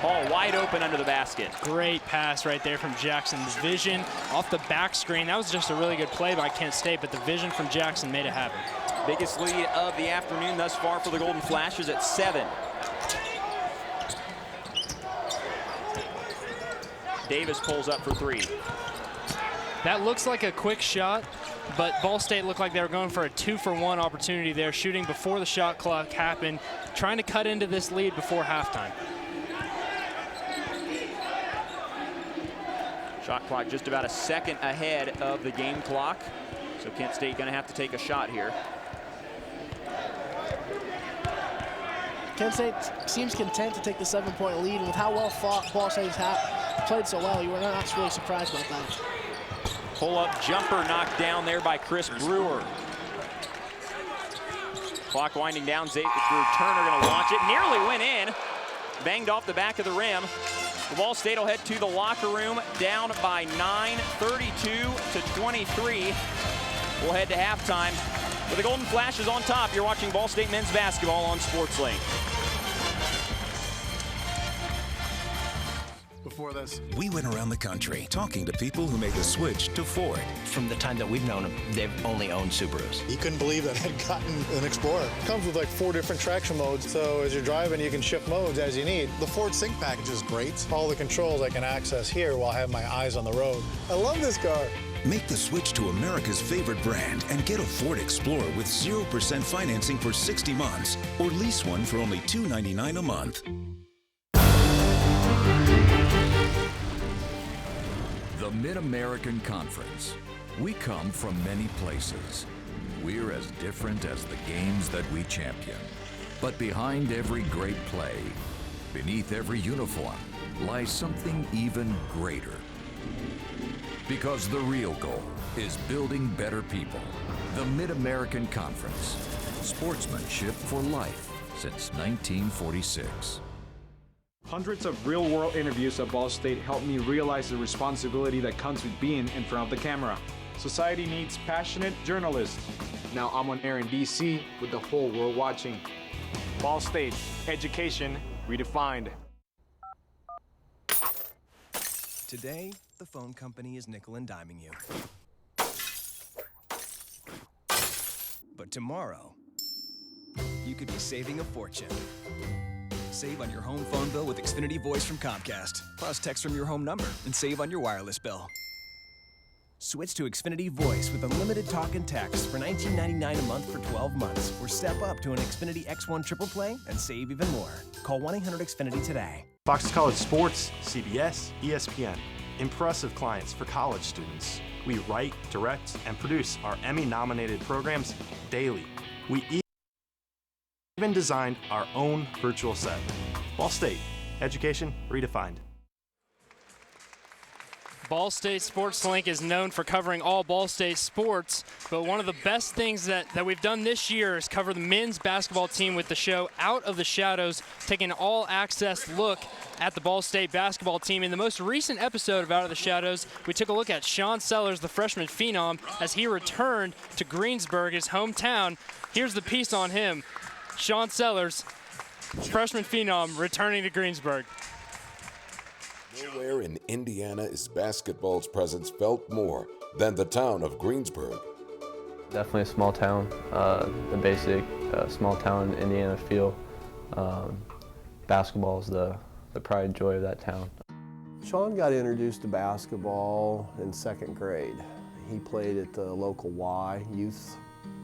Hall wide open under the basket. Great pass right there from Jackson. The vision off the back screen. That was just a really good play by Kent State, but the vision from Jackson made it happen. Biggest lead of the afternoon thus far for the Golden Flashes at 7. Davis pulls up for 3. That looks like a quick shot, but Ball State looked like they were going for a 2-for-1 opportunity there, shooting before the shot clock happened, trying to cut into this lead before halftime. Shot clock just about a second ahead of the game clock. So Kent State going to have to take a shot here. Kent State seems content to take the 7-point lead, and with how well fought Ball State has played so well, you were not really surprised about that. Pull-up jumper knocked down there by Chris Brewer. Clock winding down. Xavier Turner going to launch it. Nearly went in. Banged off the back of the rim. Ball State will head to the locker room down by 9, 32-23. We'll head to halftime with the Golden Flashes on top. You're watching Ball State men's basketball on SportsLink. Before this, We went around the country talking to people who made the switch to Ford. From the time that we've known them, they've only owned Subarus. You couldn't believe that I had gotten an Explorer. It comes with like 4 different traction modes, so as you're driving, you can shift modes as you need. The Ford Sync package is great. All the controls I can access here while I have my eyes on the road. I love this car. Make the switch to America's favorite brand and get a Ford Explorer with 0% financing for 60 months or lease one for only $299 a month. The Mid-American Conference. We come from many places. We're as different as the games that we champion. But behind every great play, beneath every uniform, lies something even greater. Because the real goal is building better people. The Mid-American Conference. Sportsmanship for life since 1946. Hundreds of real-world interviews at Ball State helped me realize the responsibility that comes with being in front of the camera. Society needs passionate journalists. Now I'm on air in DC with the whole world watching. Ball State, education redefined. Today, the phone company is nickel and diming you. But tomorrow, you could be saving a fortune. Save on your home phone bill with Xfinity Voice from Comcast. Plus text from your home number and save on your wireless bill. Switch to Xfinity Voice with unlimited talk and text for $19.99 a month for 12 months. Or step up to an Xfinity X1 triple play and save even more. Call 1-800-XFINITY today. Fox College Sports, CBS, ESPN. Impressive clients for college students. We write, direct, and produce our Emmy-nominated programs daily. We even designed our own virtual set. Ball State, education redefined. Ball State Sports Link is known for covering all Ball State sports, but one of the best things that we've done this year is cover the men's basketball team with the show Out of the Shadows, taking an all-access look at the Ball State basketball team. In the most recent episode of Out of the Shadows, we took a look at Sean Sellers, the freshman phenom, as he returned to Greensburg, his hometown. Here's the piece on him. Sean Sellers, freshman phenom, returning to Greensburg. Nowhere in Indiana is basketball's presence felt more than the town of Greensburg. Definitely a small town, the basic small town Indiana feel. Basketball is the pride and joy of that town. Sean got introduced to basketball in 2nd grade. He played at the local Y youth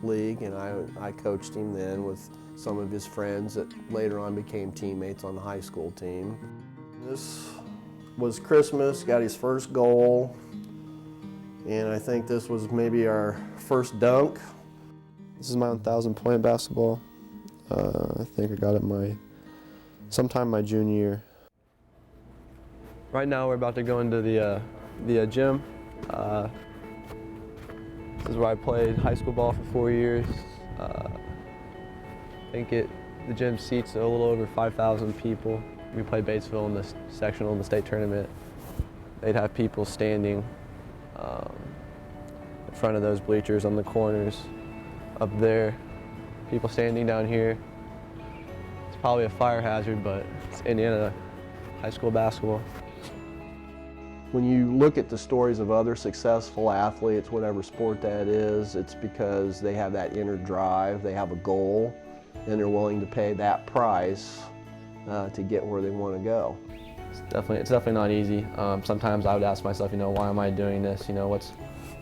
league, and I coached him then with some of his friends that later on became teammates on the high school team. This was Christmas, got his first goal, and I think this was maybe our first dunk. This is my 1,000-point basketball. I think I got it sometime my junior year. Right now we're about to go into the gym. This is where I played high school ball for 4 years. I think the gym seats a little over 5,000 people. We played Batesville in the sectional in the state tournament. They'd have people standing in front of those bleachers on the corners up there. People standing down here. It's probably a fire hazard, but it's Indiana high school basketball. When you look at the stories of other successful athletes, whatever sport that is, it's because they have that inner drive, they have a goal, and they're willing to pay that price to get where they want to go. It's definitely not easy. Sometimes I would ask myself, why am I doing this?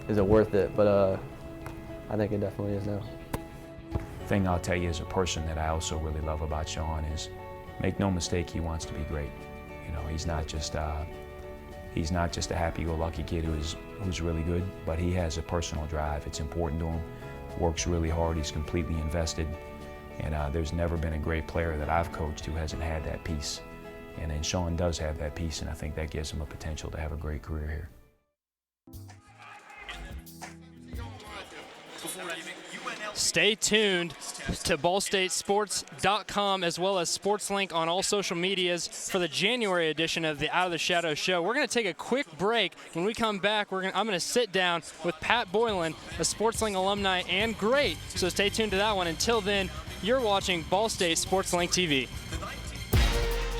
Is it worth it? But I think it definitely is now. Thing I'll tell you as a person that I also really love about Sean is, make no mistake, he wants to be great. He's not just a happy-go-lucky kid who's really good, but he has a personal drive. It's important to him. Works really hard. He's completely invested. And there's never been a great player that I've coached who hasn't had that piece. And then Sean does have that piece, and I think that gives him a potential to have a great career here. Stay tuned to BallStateSports.com as well as SportsLink on all social medias for the January edition of the Out of the Shadows show. We're going to take a quick break. When we come back, I'm going to sit down with Pat Boylan, a SportsLink alumni and great. So stay tuned to that one. Until then, you're watching Ball State SportsLink TV.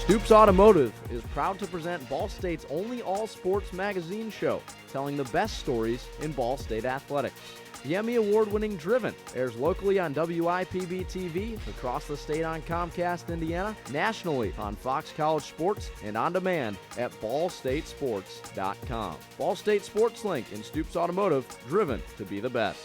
Stoops Automotive is proud to present Ball State's only all-sports magazine show, telling the best stories in Ball State athletics. The Emmy Award-winning Driven airs locally on WIPB-TV, across the state on Comcast Indiana, nationally on Fox College Sports, and on demand at ballstatesports.com. Ball State SportsLink and Stoops Automotive, driven to be the best.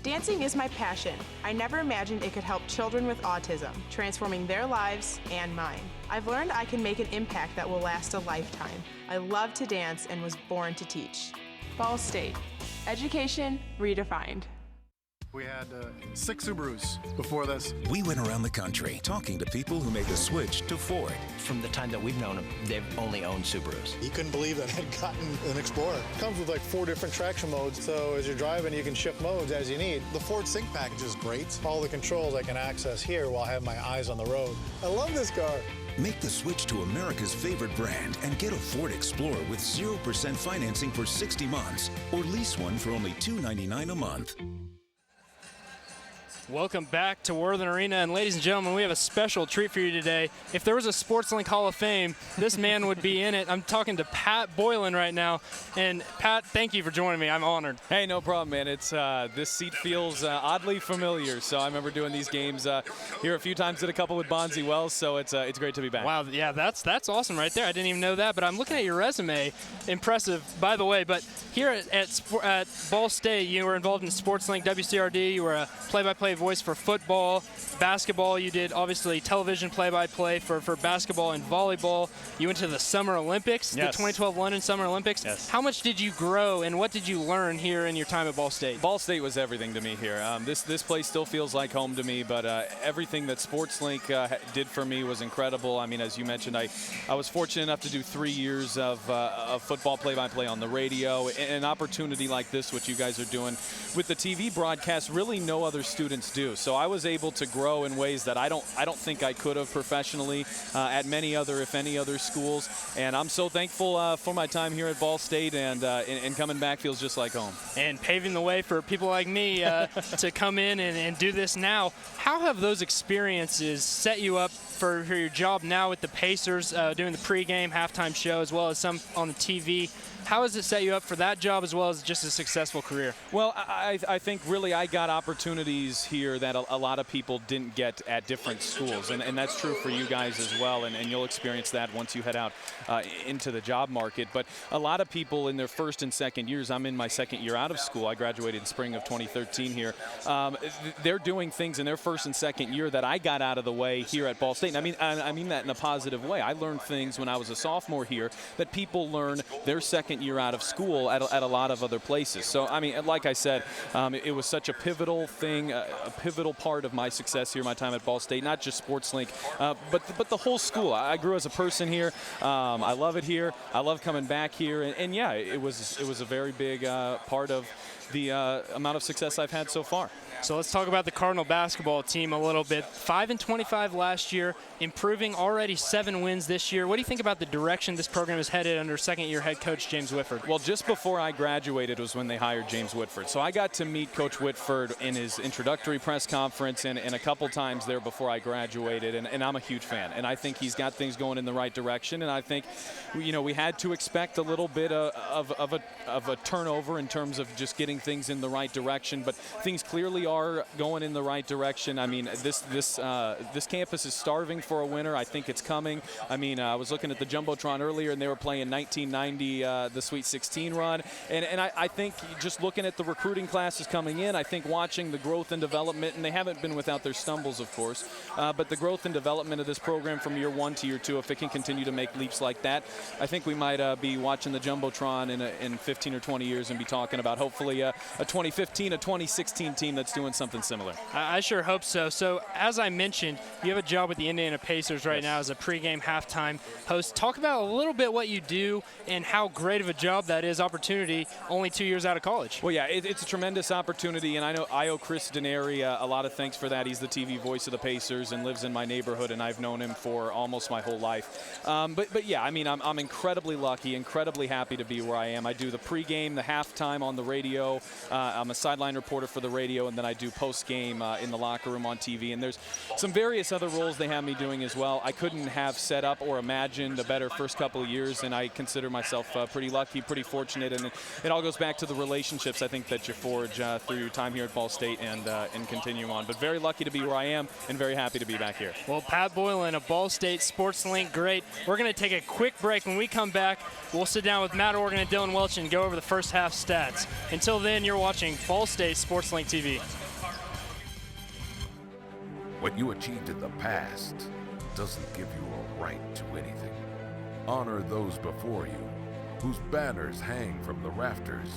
Dancing is my passion. I never imagined it could help children with autism, transforming their lives and mine. I've learned I can make an impact that will last a lifetime. I love to dance and was born to teach. Ball State. Education redefined. We had 6 Subarus before this. We went around the country talking to people who made the switch to Ford. From the time that we've known them, they've only owned Subarus. You couldn't believe that I had gotten an Explorer. It comes with like 4 different traction modes, so as you're driving, you can shift modes as you need. The Ford Sync package is great. All the controls I can access here while I have my eyes on the road. I love this car. Make the switch to America's favorite brand and get a Ford Explorer with 0% financing for 60 months, or lease one for only $299 a month. Welcome back to Worthen Arena, and ladies and gentlemen, we have a special treat for you today. If there was a SportsLink Hall of Fame, this man would be in it. I'm talking to Pat Boylan right now, and Pat, thank you for joining me. I'm honored. Hey, no problem, man. It's this seat feels oddly familiar. So I remember doing these games here a few times, did a couple with Bonzi Wells, so it's great to be back. Wow, yeah, that's awesome right there. I didn't even know that, but I'm looking at your resume. Impressive, by the way. But here at Ball State, you were involved in SportsLink, WCRD. You were a play-by-play voice for football, basketball. You did obviously television play-by-play for basketball and volleyball. You went to the Summer Olympics, yes. The 2012 London Summer Olympics. Yes. How much did you grow, and what did you learn here in your time at Ball State? Ball State was everything to me here. This place still feels like home to me, but everything that SportsLink did for me was incredible. I mean, as you mentioned, I was fortunate enough to do 3 years of football play-by-play on the radio. An opportunity like this, what you guys are doing with the TV broadcast, really no other students do. So I was able to grow in ways that I don't think I could have professionally at many other, if any other schools. And I'm so thankful for my time here at Ball State, and coming back feels just like home. And paving the way for people like me to come in and do this now. How have those experiences set you up for your job now with the Pacers, doing the pregame, halftime show, as well as some on the TV? How has it set you up for that job as well as just a successful career? Well, I think really I got opportunities here that a lot of people didn't get at different schools, and that's true for you guys as well, and you'll experience that once you head out into the job market. But a lot of people in their first and second years, I'm in my second year out of school, I graduated in spring of 2013 here, they're doing things in their first and second year that I got out of the way here at Ball State. And I mean that in a positive way. I learned things when I was a sophomore here that people learn their second year out of school at a lot of other places. So, I mean, like I said, it was such a pivotal thing, a pivotal part of my success here, my time at Ball State, not just SportsLink, but the whole school. I grew as a person here. I love it here. I love coming back here. And yeah, it was a very big part of the amount of success I've had so far. So let's talk about the Cardinal basketball team a little bit. 5-25 last year, improving already 7 wins this year. What do you think about the direction this program is headed under second-year head coach James Whitford? Well, just before I graduated was when they hired James Whitford. So I got to meet Coach Whitford in his introductory press conference and a couple times there before I graduated, and I'm a huge fan. And I think he's got things going in the right direction, and I think, we had to expect a little bit of a turnover in terms of just getting things in the right direction, but things clearly are going in the right direction. I mean, this campus is starving for a winner. I think it's coming. I mean, I was looking at the Jumbotron earlier, and they were playing 1990, the Sweet 16 run. And I think just looking at the recruiting classes coming in, I think watching the growth and development, and they haven't been without their stumbles, of course, but the growth and development of this program from year 1 to year 2, if it can continue to make leaps like that, I think we might be watching the Jumbotron in 15 or 20 years and be talking about hopefully a 2015, a 2016 team that's doing something similar. I sure hope so. So, as I mentioned, you have a job with the Indiana Pacers right now as a pregame halftime host. Talk about a little bit what you do and how great of a job that is, opportunity, only 2 years out of college. Well, yeah, it's a tremendous opportunity, and I owe Chris Denary a lot of thanks for that. He's the TV voice of the Pacers and lives in my neighborhood, and I've known him for almost my whole life. But yeah, I mean, I'm incredibly lucky, incredibly happy to be where I am. I do the pregame, the halftime on the radio. I'm a sideline reporter for the radio, and then I do post-game in the locker room on TV. And there's some various other roles they have me doing as well. I couldn't have set up or imagined a better first couple of years, and I consider myself pretty lucky, pretty fortunate. And it all goes back to the relationships, I think, that you forge through your time here at Ball State and continue on. But very lucky to be where I am and very happy to be back here. Well, Pat Boylan, a Ball State SportsLink great. We're going to take a quick break. When we come back, we'll sit down with Matt Organ and Dylan Welch and go over the first half stats. Until then, you're watching Ball State SportsLink TV. What you achieved in the past doesn't give you a right to anything. Honor those before you, whose banners hang from the rafters.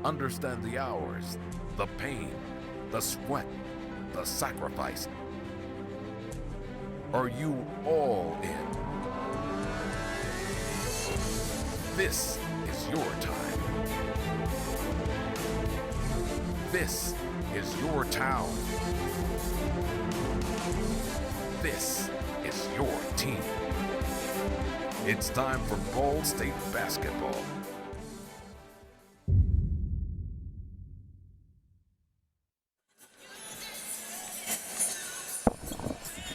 Understand the hours, the pain, the sweat, the sacrifice. Are you all in? This is your time. This is your town. This is your team. It's time for Ball State basketball.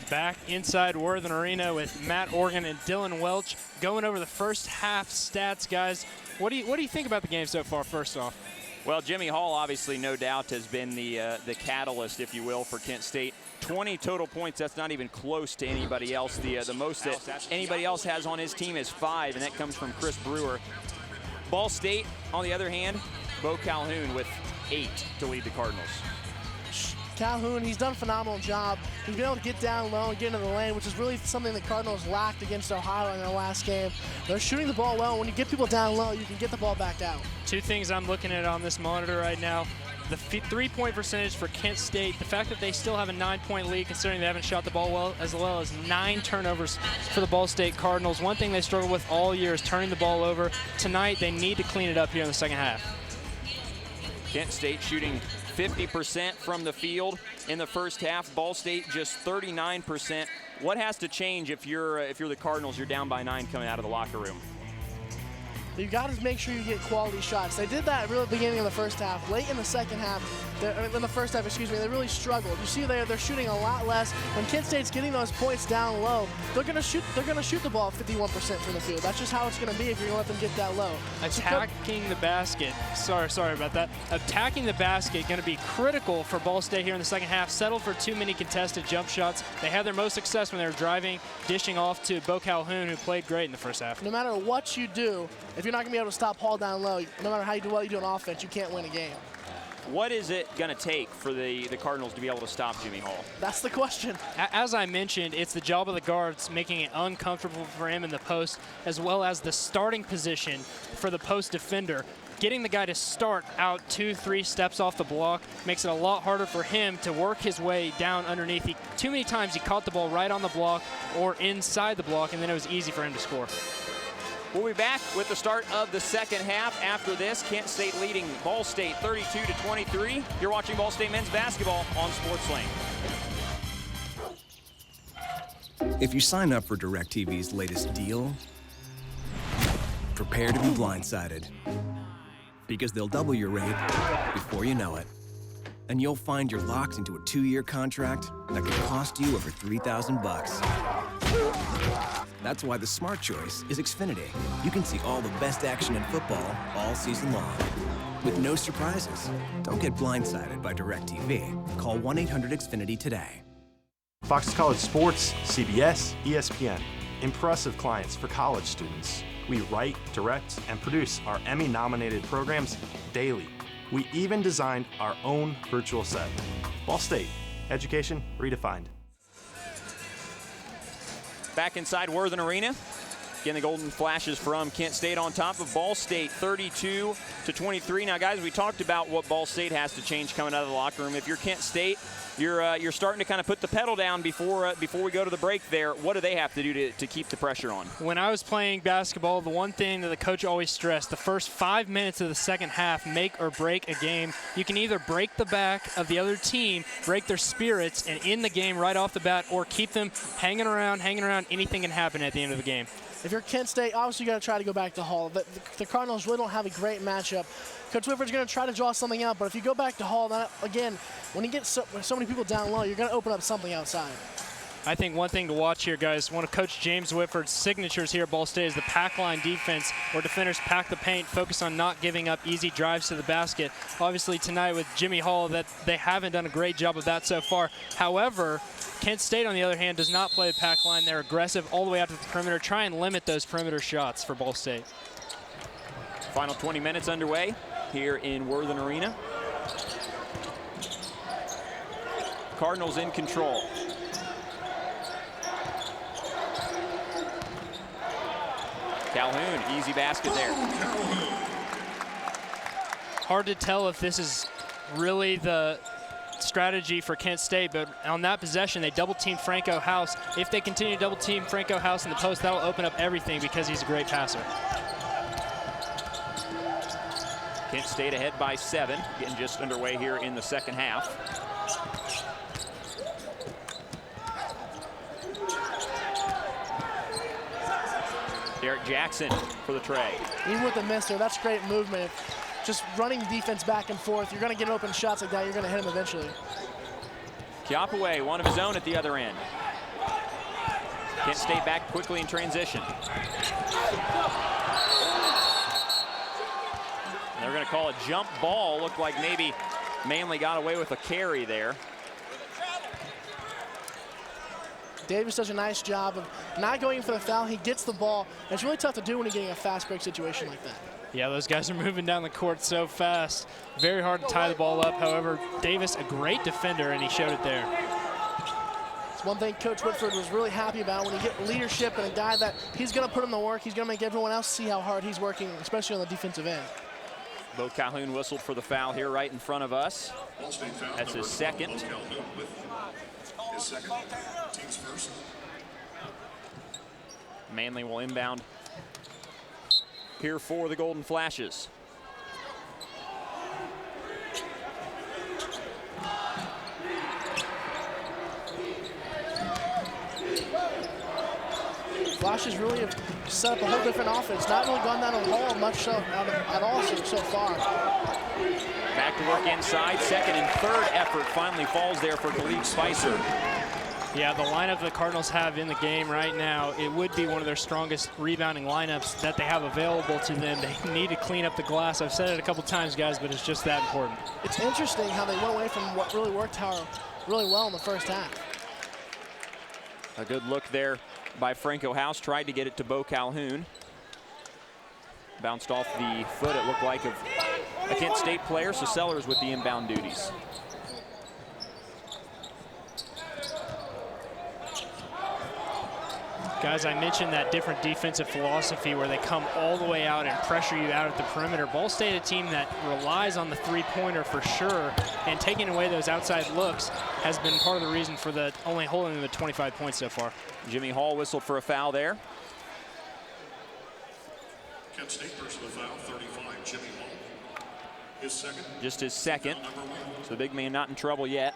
Back inside Worthen Arena with Matt Organ and Dylan Welch going over the first half stats, guys. What do you think about the game so far, first off? Well, Jimmy Hall, obviously, no doubt, has been the catalyst, if you will, for Kent State. 20 total points. That's not even close to anybody else. The most that anybody else has on his team is 5, and that comes from Chris Brewer. Ball State, on the other hand, Bo Calhoun with 8 to lead the Cardinals. Calhoun, he's done a phenomenal job. He's been able to get down low and get into the lane, which is really something the Cardinals lacked against Ohio in their last game. They're shooting the ball well. When you get people down low, you can get the ball back out. 2 things I'm looking at on this monitor right now. The 3-point percentage for Kent State, the fact that they still have a 9-point lead considering they haven't shot the ball well as 9 turnovers for the Ball State Cardinals. One thing they struggle with all year is turning the ball over. Tonight, they need to clean it up here in the second half. Kent State shooting 50% from the field in the first half. Ball State just 39%. What has to change if you're the Cardinals? You're down by 9 coming out of the locker room. You got to make sure you get quality shots. They did that really at the beginning of the first half. Late in the second half, in the first half, excuse me, they really struggled. You see they're shooting a lot less. When Kent State's getting those points down low, they're gonna shoot the ball 51% from the field. That's just how it's gonna be if you're gonna let them get that low. Attacking the basket. Sorry about that. Attacking the basket going to be critical for Ball State here in the second half. Settled for too many contested jump shots. They had their most success when they were driving, dishing off to Bo Calhoun, who played great in the first half. No matter what you do, if you're not gonna be able to stop Hall down low, no matter what you do on offense, you can't win a game. What is it going to take for the Cardinals to be able to stop Jimmy Hall? That's the question. As I mentioned, it's the job of the guards making it uncomfortable for him in the post, as well as the starting position for the post defender. Getting the guy to start out 2-3 steps off the block makes it a lot harder for him to work his way down underneath. Too many times he caught the ball right on the block or inside the block, and then it was easy for him to score. We'll be back with the start of the second half. After this, Kent State leading Ball State 32-23. You're watching Ball State men's basketball on Sports Lane. If you sign up for DirecTV's latest deal, prepare to be blindsided. Because they'll double your rate before you know it. And you'll find you're locked into a 2-year contract that could cost you over $3,000. That's why the smart choice is Xfinity. You can see all the best action in football all season long, with no surprises. Don't get blindsided by DirecTV. Call 1-800-XFINITY today. Fox College Sports, CBS, ESPN. Impressive clients for college students. We write, direct, and produce our Emmy-nominated programs daily. We even designed our own virtual set. Ball State, education redefined. Back inside Worthen Arena. Again, the Golden Flashes from Kent State on top of Ball State 32-23. Now, guys, we talked about what Ball State has to change coming out of the locker room. If you're Kent State, you're starting to kind of put the pedal down before we go to the break there. What do they have to do to keep the pressure on? When I was playing basketball, the one thing that the coach always stressed, the first 5 minutes of the second half make or break a game. You can either break the back of the other team, break their spirits, and end the game right off the bat, or keep them hanging around. Anything can happen at the end of the game. If you're Kent State, obviously you got to try to go back to Hall. The Cardinals really don't have a great matchup. Coach Whitford's going to try to draw something out, but if you go back to Hall, then again, when you get so many people down low, you're going to open up something outside. I think one thing to watch here, guys, one of Coach James Whitford's signatures here at Ball State is the pack line defense, where defenders pack the paint, focus on not giving up easy drives to the basket. Obviously tonight with Jimmy Hall, that they haven't done a great job of that so far. However, Kent State, on the other hand, does not play the pack line. They're aggressive all the way out to the perimeter, try and limit those perimeter shots for Ball State. Final 20 minutes underway here in Worthen Arena. Cardinals in control. Calhoun, easy basket there. Hard to tell if this is really the strategy for Kent State, but on that possession, they double-teamed Franco House. If they continue to double-team Franco House in the post, that'll open up everything because he's a great passer. Kent State ahead by 7, getting just underway here in the second half. Derek Jackson for the tray. Even with the miss there, that's great movement. Just running defense back and forth, you're going to get open shots like that, you're going to hit him eventually. Kiapaway, one of his own at the other end. Kent State back quickly in transition. They're going to call a jump ball. Looked like maybe Manley got away with a carry there. Davis does a nice job of not going for the foul. He gets the ball. And it's really tough to do when you're getting a fast break situation like that. Yeah, those guys are moving down the court so fast. Very hard to tie the ball up. However, Davis, a great defender, and he showed it there. It's one thing Coach Whitford was really happy about when you get leadership and a guy that he's going to put in the work. He's going to make everyone else see how hard he's working, especially on the defensive end. Bo Calhoun whistled for the foul here right in front of us. That's his second. His second, team's first. Manley will inbound here for the Golden Flashes. Flashes really have set up a whole different offense. Not really gone down the hall much at all so far. Back to work inside. Second and third effort finally falls there for Khalid Spicer. Yeah, the lineup the Cardinals have in the game right now, it would be one of their strongest rebounding lineups that they have available to them. They need to clean up the glass. I've said it a couple times, guys, but it's just that important. It's interesting how they went away from what really worked really well in the first half. A good look there by Franco House. Tried to get it to Bo Calhoun. Bounced off the foot, it looked like, of a Kent State player, so Sellers with the inbound duties. Guys, I mentioned that different defensive philosophy where they come all the way out and pressure you out at the perimeter. Ball State, a team that relies on the three-pointer for sure, and taking away those outside looks has been part of the reason for the only holding them at 25 points so far. Jimmy Hall whistled for a foul there. Kent State personal foul, 35, Jimmy Hall. His second. Just his second. So the big man not in trouble yet.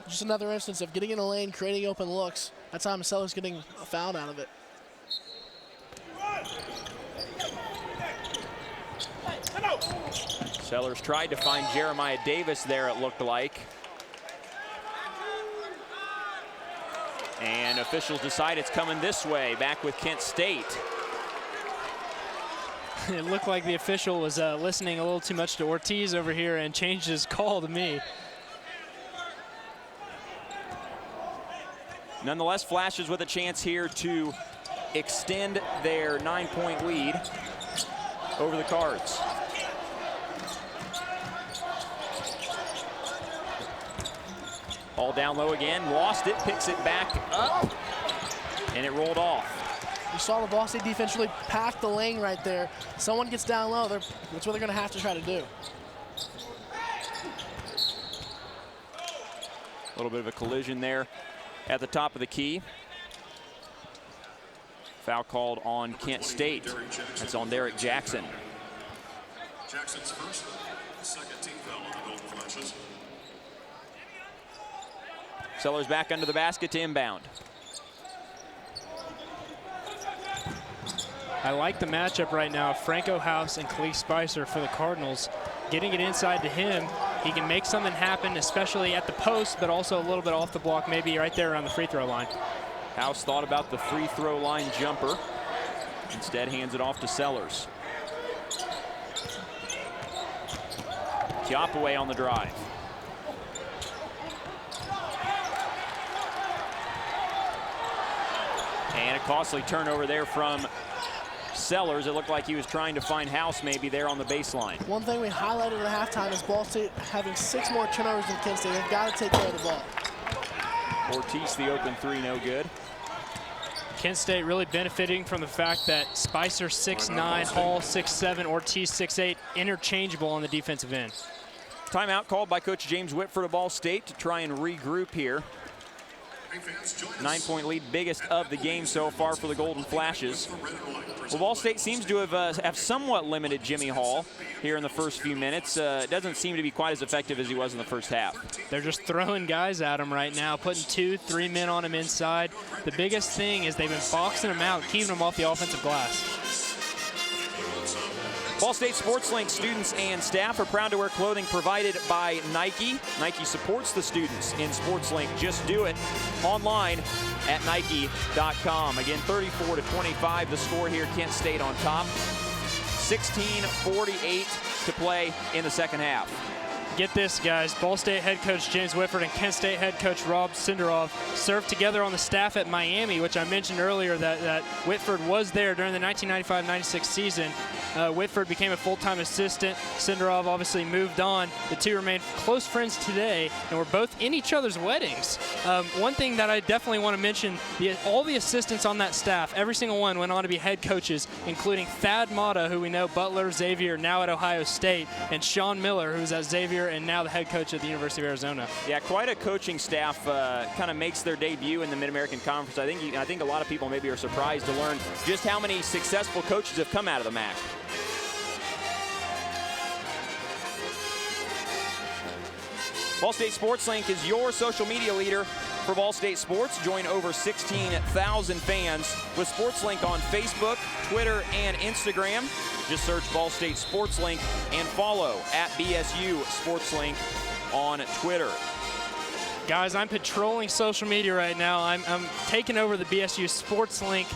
Just another instance of getting in a lane, creating open looks. That's how Sellers getting a foul out of it. Sellers tried to find Jeremiah Davis there, it looked like. And officials decide it's coming this way, back with Kent State. It looked like the official was listening a little too much to Ortiz over here and changed his call to me. Nonetheless, Flashes with a chance here to extend their 9-point lead over the Cards. Ball down low again, lost it, picks it back up, and it rolled off. You saw the Ball State defense really pack the lane right there. Someone gets down low, that's what they're gonna have to try to do. A little bit of a collision there at the top of the key. Foul called on Kent State. That's on Derek Jackson. Jackson's first, second team foul on the Golden Flashes. Sellers back under the basket to inbound. I like the matchup right now. Franco House and Khalid Spicer for the Cardinals. Getting it inside to him, he can make something happen, especially at the post, but also a little bit off the block, maybe right there around the free throw line. House thought about the free throw line jumper. Instead hands it off to Sellers. Chiappaway on the drive. And a costly turnover there from Sellers. It looked like he was trying to find House maybe there on the baseline. One thing we highlighted at halftime is Ball State having 6 more turnovers than Kent State. They've got to take care of the ball. Ortiz, the open three, no good. Kent State really benefiting from the fact that Spicer 6'9", Hall 6'7", Ortiz 6'8", interchangeable on the defensive end. Timeout called by Coach James Whitford of Ball State to try and regroup here. 9-point lead, biggest of the game so far for the Golden Flashes. Well, Ball State seems to have somewhat limited Jimmy Hall here in the first few minutes. Doesn't seem to be quite as effective as he was in the first half. They're just throwing guys at him right now, putting 2, 3 men on him inside. The biggest thing is they've been boxing him out, keeping him off the offensive glass. Ball State SportsLink students and staff are proud to wear clothing provided by Nike. Nike supports the students in SportsLink. Just do it online at Nike.com. Again, 34-25, the score here. Kent State on top. 16:48 to play in the second half. Get this, guys. Ball State head coach James Whitford and Kent State head coach Rob Sinderov served together on the staff at Miami, which I mentioned earlier that Whitford was there during the 1995-96 season. Whitford became a full-time assistant. Sinderov obviously moved on. The two remain close friends today, and were both in each other's weddings. One thing that I definitely want to mention, all the assistants on that staff, every single one went on to be head coaches, including Thad Mata, who we know, Butler, Xavier, now at Ohio State, and Sean Miller, who's at Xavier and now the head coach at the University of Arizona. Yeah, quite a coaching staff kind of makes their debut in the Mid-American Conference. I think a lot of people maybe are surprised to learn just how many successful coaches have come out of the MAC. Ball State Sports Link is your social media leader for Ball State Sports. Join over 16,000 fans with Sports Link on Facebook, Twitter, and Instagram. Just search Ball State Sports Link and follow at BSU Sports Link on Twitter. Guys, I'm patrolling social media right now. I'm taking over the BSU Sports Link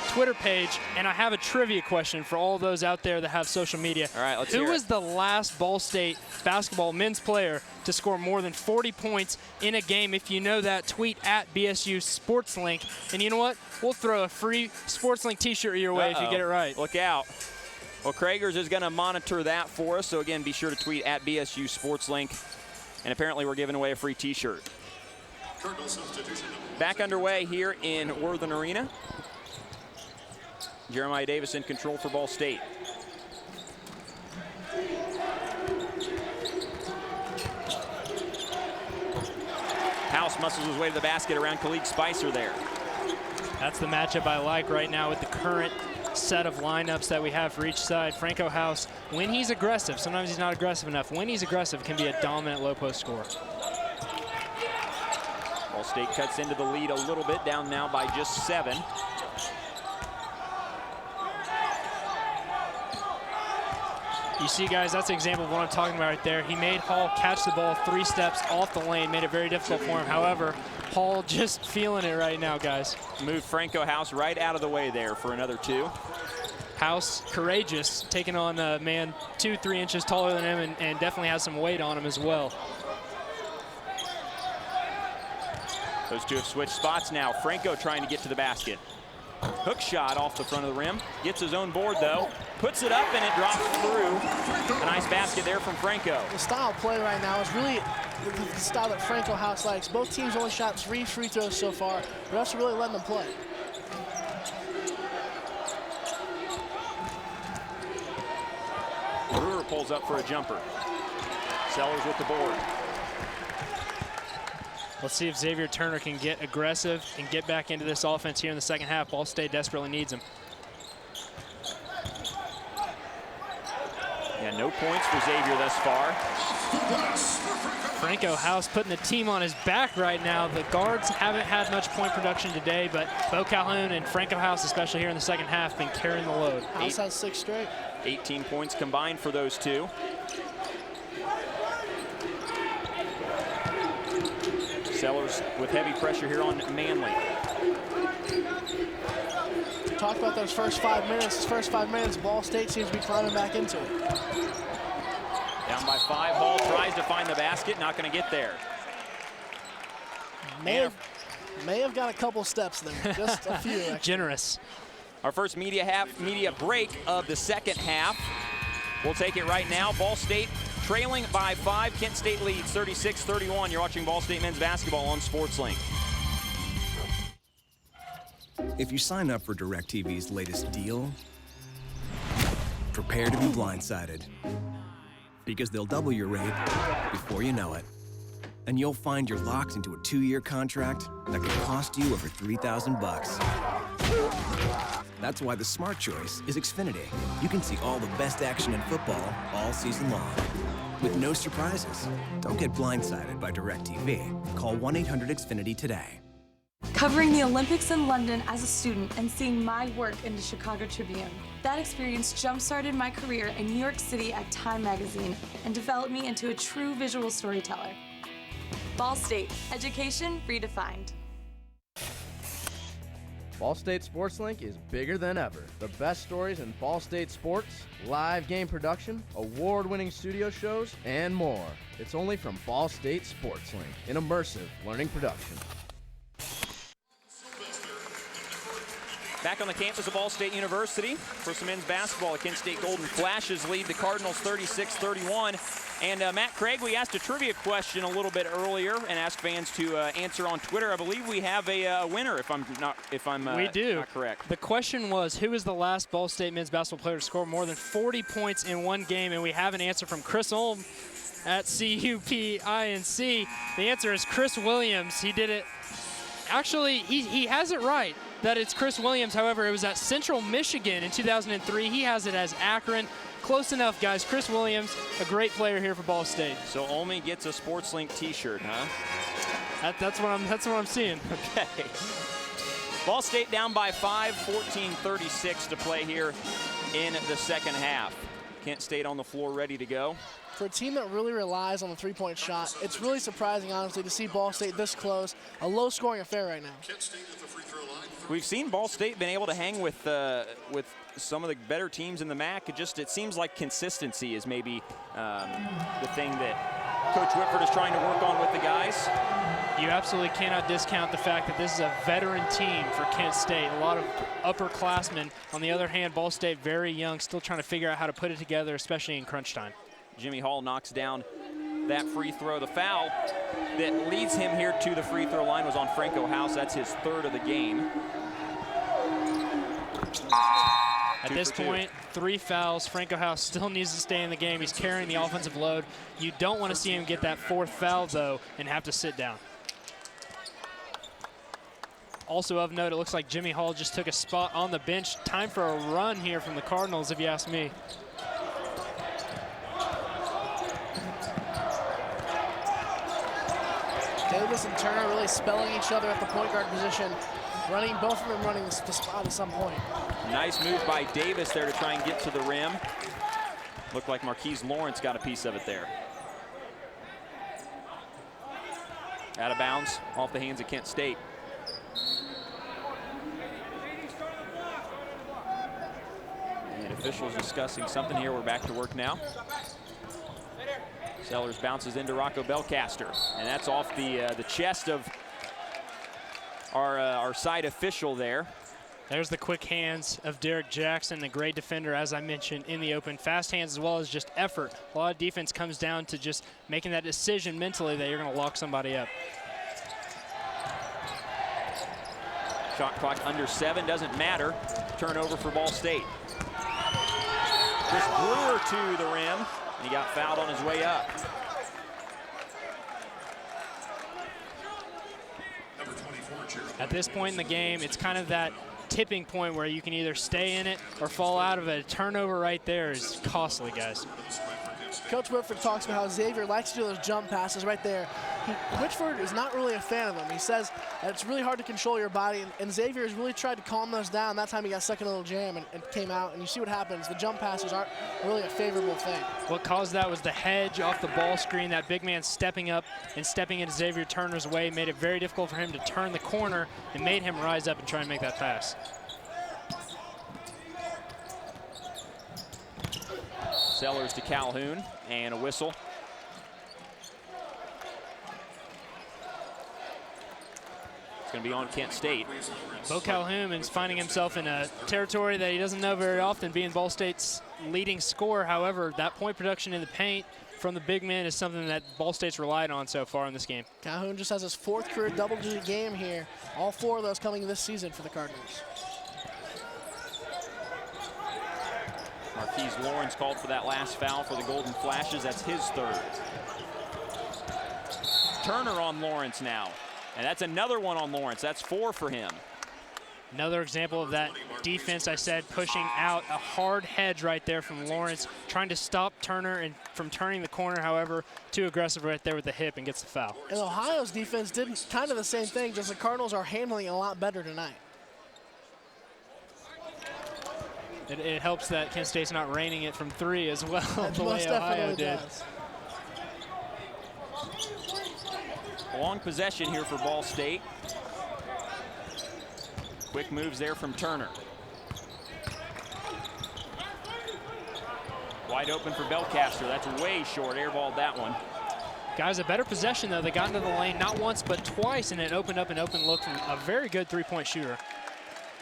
Twitter page, and I have a trivia question for all those out there that have social media. All right, let's hear it. Who was the last Ball State basketball men's player to score more than 40 points in a game? If you know that, tweet at BSU Sports Link. And you know what? We'll throw a free Sports Link t-shirt your way if you get it right. Look out. Well, Kragers is going to monitor that for us. So, again, be sure to tweet at BSU Sports Link. And apparently we're giving away a free t-shirt. Back underway here in Worthen Arena. Jeremiah Davis in control for Ball State. House muscles his way to the basket around Khalid Spicer there. That's the matchup I like right now with the current set of lineups that we have for each side. Franco House, when he's aggressive, sometimes he's not aggressive enough. When he's aggressive, can be a dominant low post scorer. Ball State cuts into the lead a little bit, down now by just 7. You see, guys, that's an example of what I'm talking about right there. He made Hall catch the ball 3 steps off the lane, made it very difficult for him. However, Hall just feeling it right now, guys. Move Franco House right out of the way there for another 2. House, courageous, taking on a man 2-3 inches taller than him and definitely has some weight on him as well. Those two have switched spots now. Franco trying to get to the basket. Hook shot off the front of the rim. Gets his own board, though. Puts it up, and it drops through. A nice basket there from Franco. The style of play right now is really the style that Franco House likes. Both teams only shot 3 free throws so far. Refs are really letting them play. Brewer pulls up for a jumper. Sellers with the board. Let's see if Xavier Turner can get aggressive and get back into this offense here in the second half. Ball State desperately needs him. Yeah, no points for Xavier thus far. Franco House putting the team on his back right now. The guards haven't had much point production today, but Bo Calhoun and Franco House, especially here in the second half, been carrying the load. House has 6 straight. 18 points combined for those two. Sellers with heavy pressure here on Manley. Talk about those first 5 minutes. Those first 5 minutes, Ball State seems to be climbing back into it. Down by 5, Hall tries to find the basket, not going to get there. May have got a couple steps there, just a few. Actually. Generous. Our first media break of the second half. We'll take it right now. Ball State trailing by 5. Kent State leads 36-31. You're watching Ball State men's basketball on SportsLink. If you sign up for DirecTV's latest deal, prepare to be blindsided. Because they'll double your rate before you know it. And you'll find you're locked into a 2-year contract that could cost you over $3,000. That's why the smart choice is Xfinity. You can see all the best action in football all season long, with no surprises. Don't get blindsided by DirecTV. Call 1-800-XFINITY today. Covering the Olympics in London as a student and seeing my work in the Chicago Tribune. That experience jump-started my career in New York City at Time Magazine and developed me into a true visual storyteller. Ball State, education redefined. Ball State Sports Link is bigger than ever. The best stories in Ball State sports, live game production, award-winning studio shows, and more. It's only from Ball State Sports Link, an immersive learning production. Back on the campus of Ball State University for some men's basketball. The Kent State Golden Flashes lead the Cardinals 36-31. And Matt Craig, we asked a trivia question a little bit earlier and asked fans to answer on Twitter. I believe we have a winner, if I'm not correct. The question was, who is the last Ball State men's basketball player to score more than 40 points in one game? And we have an answer from Chris Olm at CUPINC. The answer is Chris Williams. He did it. Actually, he has it right that it's Chris Williams. However, it was at Central Michigan in 2003. He has it as Akron. close enough, guys. Chris Williams, a great player here for Ball State. So Olney gets a SportsLink T-shirt, huh? That's what I'm seeing. Okay. Ball State down by 5, 14:36 to play here in the second half. Kent State on the floor ready to go. For a team that really relies on the three-point shot, it's really surprising, honestly, to see Ball State this close. A low-scoring affair right now. We've seen Ball State been able to hang with some of the better teams in the MAC. It seems like consistency is maybe the thing that Coach Whitford is trying to work on with the guys. You absolutely cannot discount the fact that this is a veteran team for Kent State. A lot of upperclassmen. On the other hand, Ball State very young, still trying to figure out how to put it together, especially in crunch time. Jimmy Hall knocks down that free throw. The foul that leads him here to the free throw line was on Franco House. That's his third of the game. At this point, 3 fouls. Franco House still needs to stay in the game. He's carrying the offensive load. You don't want to see him get that 4th foul, though, and have to sit down. Also of note, it looks like Jimmy Hall just took a spot on the bench. Time for a run here from the Cardinals, if you ask me. Davis and Turner really spelling each other at the point guard position. Both of them running the spot at some point. Nice move by Davis there to try and get to the rim. Looked like Marquise Lawrence got a piece of it there. Out of bounds, off the hands of Kent State. And officials discussing something here. We're back to work now. Sellers bounces into Rocco Belcaster, and that's off the chest of our side official there. There's the quick hands of Derek Jackson, the great defender, as I mentioned, in the open. Fast hands as well as just effort. A lot of defense comes down to just making that decision mentally that you're going to lock somebody up. Shot clock under 7, doesn't matter. Turnover for Ball State. Chris Brewer to the rim. He got fouled on his way up. At this point in the game, it's kind of that tipping point where you can either stay in it or fall out of it. A turnover right there is costly, guys. Coach Whitford talks about how Xavier likes to do those jump passes right there. Whitford is not really a fan of them. He says that it's really hard to control your body, and Xavier has really tried to calm those down. That time he got stuck in a little jam and came out, and you see what happens. The jump passes aren't really a favorable thing. What caused that was the hedge off the ball screen. That big man stepping up and stepping into Xavier Turner's way made it very difficult for him to turn the corner and made him rise up and try and make that pass. Sellers to Calhoun, and a whistle. It's going to be on Kent State. Bo Calhoun is finding himself in a territory that he doesn't know very often, being Ball State's leading scorer. However, that point production in the paint from the big men is something that Ball State's relied on so far in this game. Calhoun just has his 4th career double-digit game here. All 4 of those coming this season for the Cardinals. Marquise Lawrence called for that last foul for the Golden Flashes. That's his 3rd. Turner on Lawrence now. And that's another one on Lawrence. That's 4 for him. Another example of that defense, I said, pushing out a hard hedge right there from Lawrence, trying to stop Turner and from turning the corner. However, too aggressive right there with the hip and gets the foul. And Ohio's defense did kind of the same thing, just the Cardinals are handling it a lot better tonight. It helps that Kent State's not raining it from 3 as well, the way Ohio did. Long possession here for Ball State. Quick moves there from Turner. Wide open for Belcaster. That's way short. Airballed that one. Guys, a better possession, though. They got into the lane not once but twice, and it opened up an open look from a very good 3-point shooter.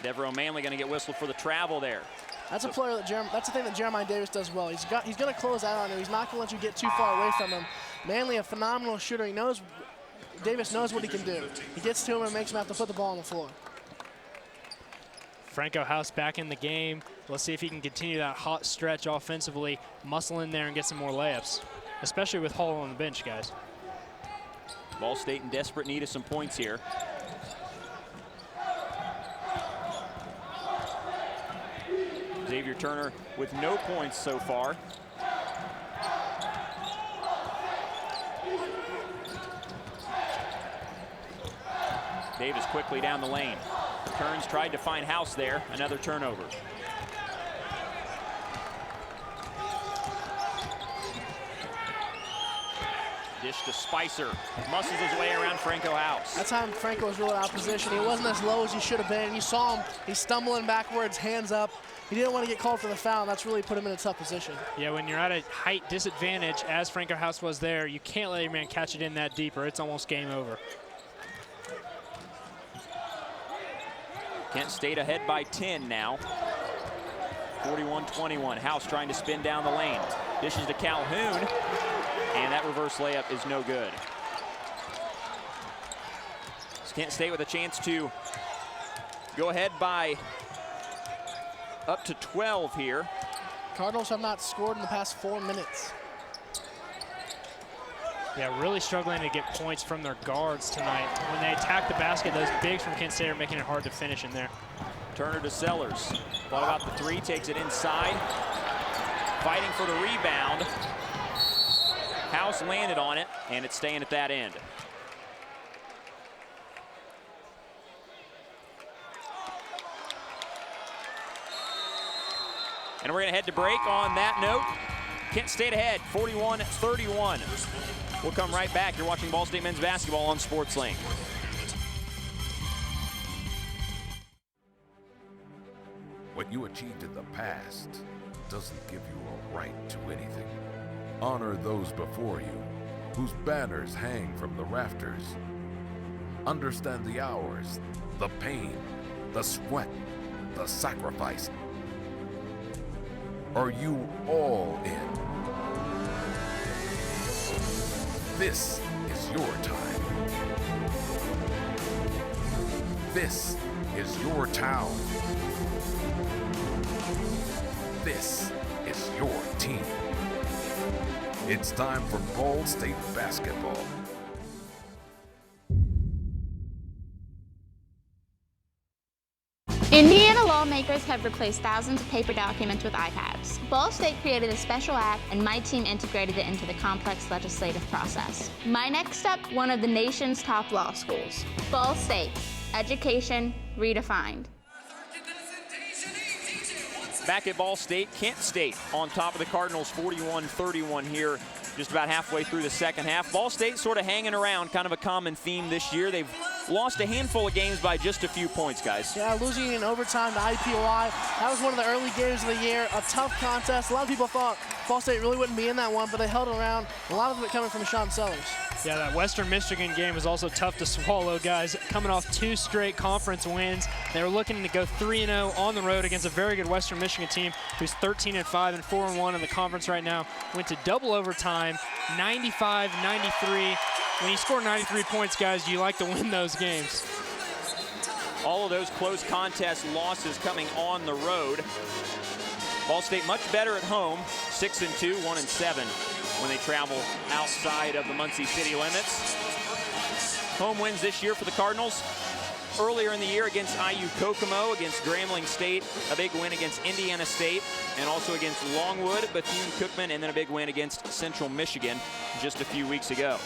Devereaux Manley going to get whistled for the travel there. That's a player that that's the thing that Jeremiah Davis does well. He's going to close out on him. He's not going to let you get too far away from him. Manley, a phenomenal shooter. Davis knows what he can do. He gets to him and makes him have to put the ball on the floor. Franco House back in the game. Let's see if he can continue that hot stretch offensively, muscle in there and get some more layups, especially with Hall on the bench, guys. Ball State in desperate need of some points here. Xavier Turner with no points so far. Davis quickly down the lane. Turns, tried to find House there. Another turnover. Dish to Spicer. Muscles his way around Franco House. That time Franco was really out of position. He wasn't as low as he should have been. You saw him, he's stumbling backwards, hands up. He didn't want to get called for the foul, and that's really put him in a tough position. Yeah, when you're at a height disadvantage, as Franco House was there, you can't let your man catch it in that deep or it's almost game over. Kent State ahead by 10 now. 41-21. House trying to spin down the lane. Dishes to Calhoun, and that reverse layup is no good. Kent State with a chance to go ahead by up to 12 here. Cardinals have not scored in the past 4 minutes. Yeah, really struggling to get points from their guards tonight. When they attack the basket, those bigs from Kent State are making it hard to finish in there. Turner to Sellers. Thought about the three, takes it inside. Fighting for the rebound. House landed on it, and it's staying at that end. And we're going to head to break on that note. Kent State ahead, 41-31. We'll come right back. You're watching Ball State men's basketball on SportsLink. What you achieved in the past doesn't give you a right to anything. Honor those before you, whose banners hang from the rafters. Understand the hours, the pain, the sweat, the sacrifice. Are you all in? This is your time. This is your town. This is your team. It's time for Ball State basketball. Indiana lawmakers have replaced thousands of paper documents with iPads. Ball State created a special app, and my team integrated it into the complex legislative process. My next step, one of the nation's top law schools. Ball State, education redefined. Back at Ball State, Kent State on top of the Cardinals, 41-31 here, just about halfway through the second half. Ball State sort of hanging around, kind of a common theme this year. They've lost a handful of games by just a few points, guys. Yeah, losing in overtime to IPOI. That was one of the early games of the year. A tough contest. A lot of people thought Ball State really wouldn't be in that one, but they held around. A lot of it coming from Sean Sellers. Yeah, that Western Michigan game was also tough to swallow, guys. Coming off 2 straight conference wins. They were looking to go 3-0 on the road against a very good Western Michigan team who's 13-5 and 4-1 in the conference right now. Went to double overtime, 95-93. When you score 93 points, guys, you like to win those games. All of those close contest losses coming on the road. Ball State much better at home, 6-2, 1-7 when they travel outside of the Muncie city limits. Home wins this year for the Cardinals. Earlier in the year against IU Kokomo, against Grambling State, a big win against Indiana State, and also against Longwood, Bethune-Cookman, and then a big win against Central Michigan just a few weeks ago.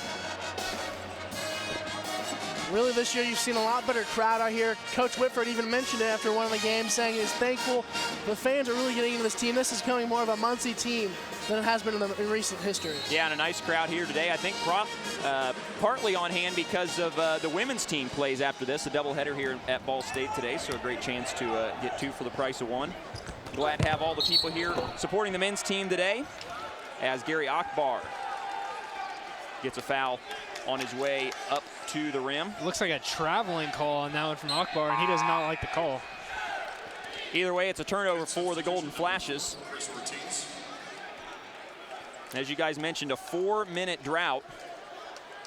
Really this year you've seen a lot better crowd out here. Coach Whitford even mentioned it after one of the games, saying he's thankful the fans are really getting into this team. This is becoming more of a Muncie team than it has been in recent history. Yeah, and a nice crowd here today. I think partly on hand because of the women's team plays after this, a doubleheader here at Ball State today, so a great chance to get 2 for the price of 1. Glad to have all the people here supporting the men's team today as Gary Akbar gets a foul on his way up to the rim. It looks like a traveling call on that one from Akbar, and he does not like the call. Either way, it's a turnover for the Golden Flashes. As you guys mentioned, a 4-minute drought,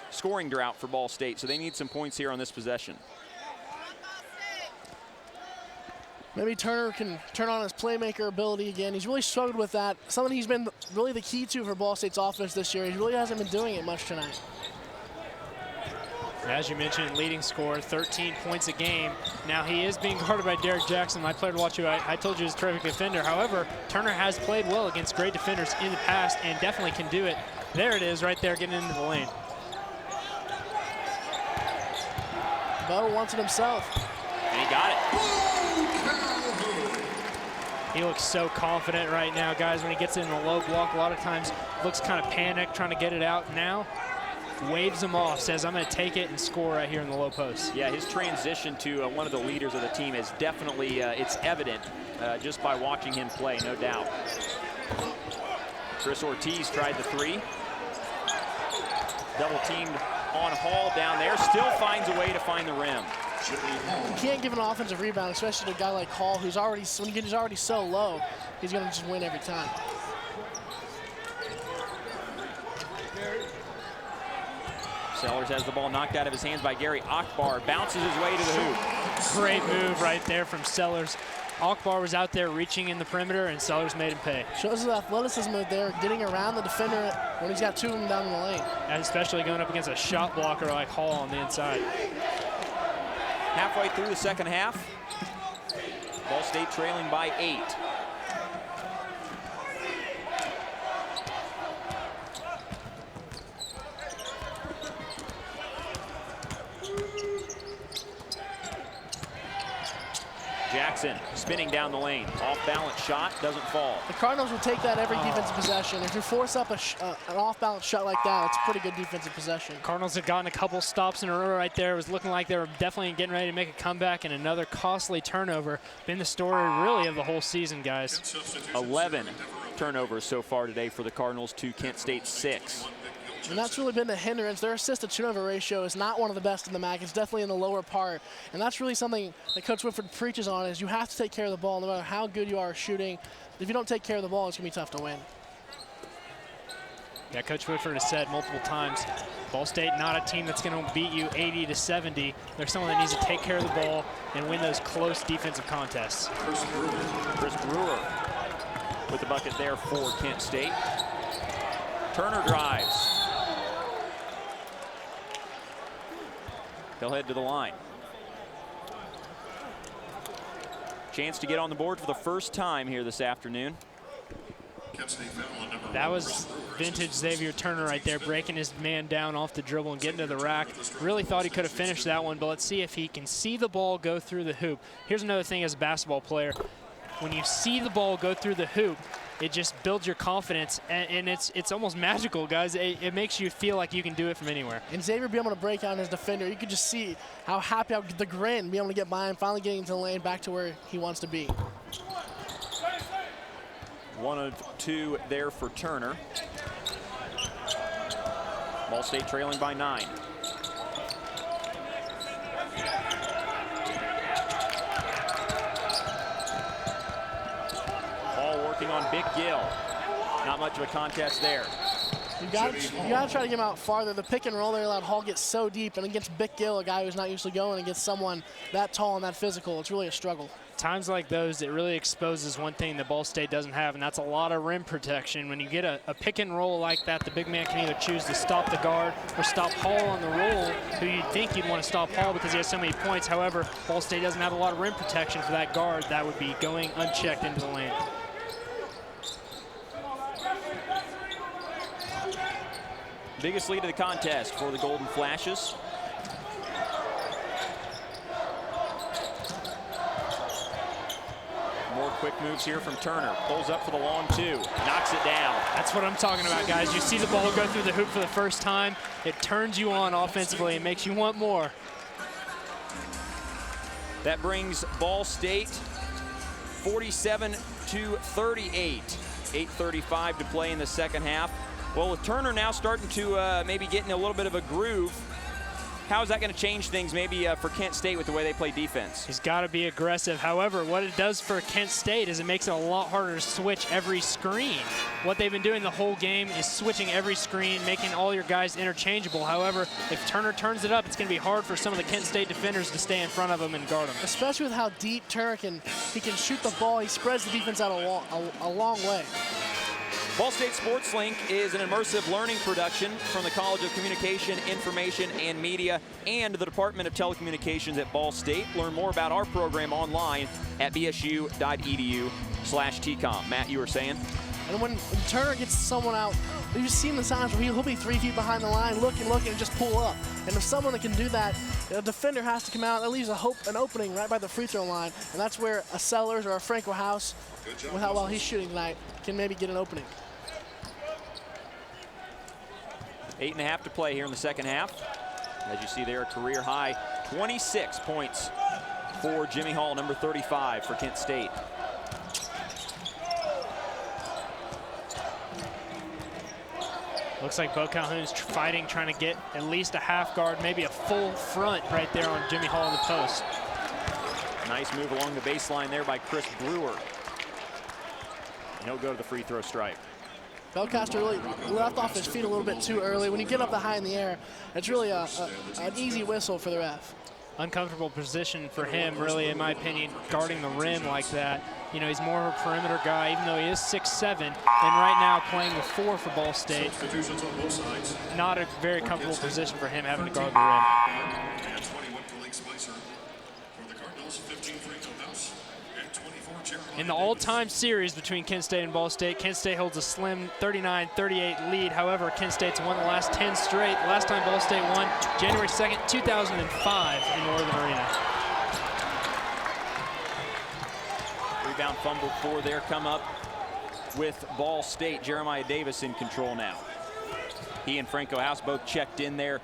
scoring drought for Ball State, so they need some points here on this possession. Maybe Turner can turn on his playmaker ability again. He's really struggled with that. Something he's been really the key to for Ball State's offense this year. He really hasn't been doing it much tonight. As you mentioned, leading scorer, 13 points a game. Now he is being guarded by Derek Jackson, my player to watch who I told you is a terrific defender. However, Turner has played well against great defenders in the past and definitely can do it. There it is right there getting into the lane. Bo wants it himself. And he got it. He looks so confident right now, guys, when he gets in the low block. A lot of times looks kind of panicked, trying to get it out. Now waves him off, says, I'm going to take it and score right here in the low post. Yeah, his transition to one of the leaders of the team is definitely, it's evident just by watching him play, no doubt. Chris Ortiz tried the three. Double teamed on Hall down there, still finds a way to find the rim. You can't give an offensive rebound, especially to a guy like Hall, who's already, when he's already so low, he's going to just win every time. Sellers has the ball knocked out of his hands by Gary Akbar, bounces his way to the hoop. Great move right there from Sellers. Akbar was out there reaching in the perimeter, and Sellers made him pay. Shows his athleticism there, getting around the defender when he's got two of them down in the lane. And especially going up against a shot blocker like Hall on the inside. Halfway through the second half, Ball State trailing by 8. Jackson spinning down the lane. Off-balance shot, doesn't fall. The Cardinals will take that every defensive possession. If you force up an off-balance shot like that, it's a pretty good defensive possession. Cardinals have gotten a couple stops in a row right there. It was looking like they were definitely getting ready to make a comeback, and another costly turnover. Been the story really of the whole season, guys. 11 turnovers so far today for the Cardinals to Kent State 6. And that's really been the hindrance. Their assist-to-turnover ratio is not one of the best in the MAC. It's definitely in the lower part. And that's really something that Coach Whitford preaches on, is you have to take care of the ball no matter how good you are shooting. If you don't take care of the ball, it's going to be tough to win. Yeah, Coach Whitford has said multiple times, Ball State not a team that's going to beat you 80-70. They're someone that needs to take care of the ball and win those close defensive contests. Chris Brewer with the bucket there for Kent State. Turner drives. They'll head to the line. Chance to get on the board for the first time here this afternoon. That was vintage Xavier Turner right there, breaking his man down off the dribble and getting to the rack. Really thought he could have finished that one, but let's see if he can see the ball go through the hoop. Here's another thing as a basketball player. When you see the ball go through the hoop, it just builds your confidence, and it's almost magical, guys. It makes you feel like you can do it from anywhere. And Xavier be able to break out his defender. You could just see how happy, the grin, be able to get by him, finally getting into the lane back to where he wants to be. 1 of 2 there for Turner. Ball State trailing by 9. Working on Big Gill. Not much of a contest there. You got to try to get him out farther. The pick and roll there allowed Hall get so deep, and against Big Gill, a guy who's not usually going against someone that tall and that physical, it's really a struggle. Times like those, it really exposes one thing that Ball State doesn't have, and that's a lot of rim protection. When you get a pick and roll like that, the big man can either choose to stop the guard or stop Hall on the roll, who you'd think you'd want to stop Hall because he has so many points. However, Ball State doesn't have a lot of rim protection for that guard. That would be going unchecked into the lane. Biggest lead of the contest for the Golden Flashes. More quick moves here from Turner. Pulls up for the long 2. Knocks it down. That's what I'm talking about, guys. You see the ball go through the hoop for the first time. It turns you on offensively and makes you want more. That brings Ball State 47-38. 8:35 to play in the second half. Well, with Turner now starting to maybe get in a little bit of a groove, how is that going to change things maybe for Kent State with the way they play defense? He's got to be aggressive. However, what it does for Kent State is it makes it a lot harder to switch every screen. What they've been doing the whole game is switching every screen, making all your guys interchangeable. However, if Turner turns it up, it's going to be hard for some of the Kent State defenders to stay in front of him and guard him. Especially with how deep Turner can shoot the ball. He spreads the defense out a long way. Ball State Sports Link is an immersive learning production from the College of Communication, Information, and Media and the Department of Telecommunications at Ball State. Learn more about our program online at bsu.edu/tcom. Matt, you were saying? And when Turner gets someone out, you've seen the signs where he'll be 3 feet behind the line, looking, and just pull up. And if someone that can do that, a defender has to come out. That leaves an opening right by the free throw line, and that's where a Sellers or a Franco House, with how well he's shooting tonight, can maybe get an opening. 8.5 to play here in the second half. As you see there, a career high 26 points for Jimmy Hall, number 35 for Kent State. Looks like Bo Calhoun's fighting, trying to get at least a half guard, maybe a full front right there on Jimmy Hall in the post. Nice move along the baseline there by Chris Brewer. And he'll go to the free throw stripe. Belcaster really left off his feet a little bit too early. When you get up the high in the air, it's really an easy whistle for the ref. Uncomfortable position for him, really, in my opinion, guarding the rim like that. You know, he's more of a perimeter guy, even though he is 6'7", and right now playing the 4 for Ball State. Not a very comfortable position for him having to guard the rim. In the all-time series between Kent State and Ball State, Kent State holds a slim 39-38 lead. However, Kent State's won the last 10 straight. Last time Ball State won, January 2nd, 2005 in Northern Arena. Rebound fumbled for there, come up with Ball State. Jeremiah Davis in control now. He and Franco House both checked in there.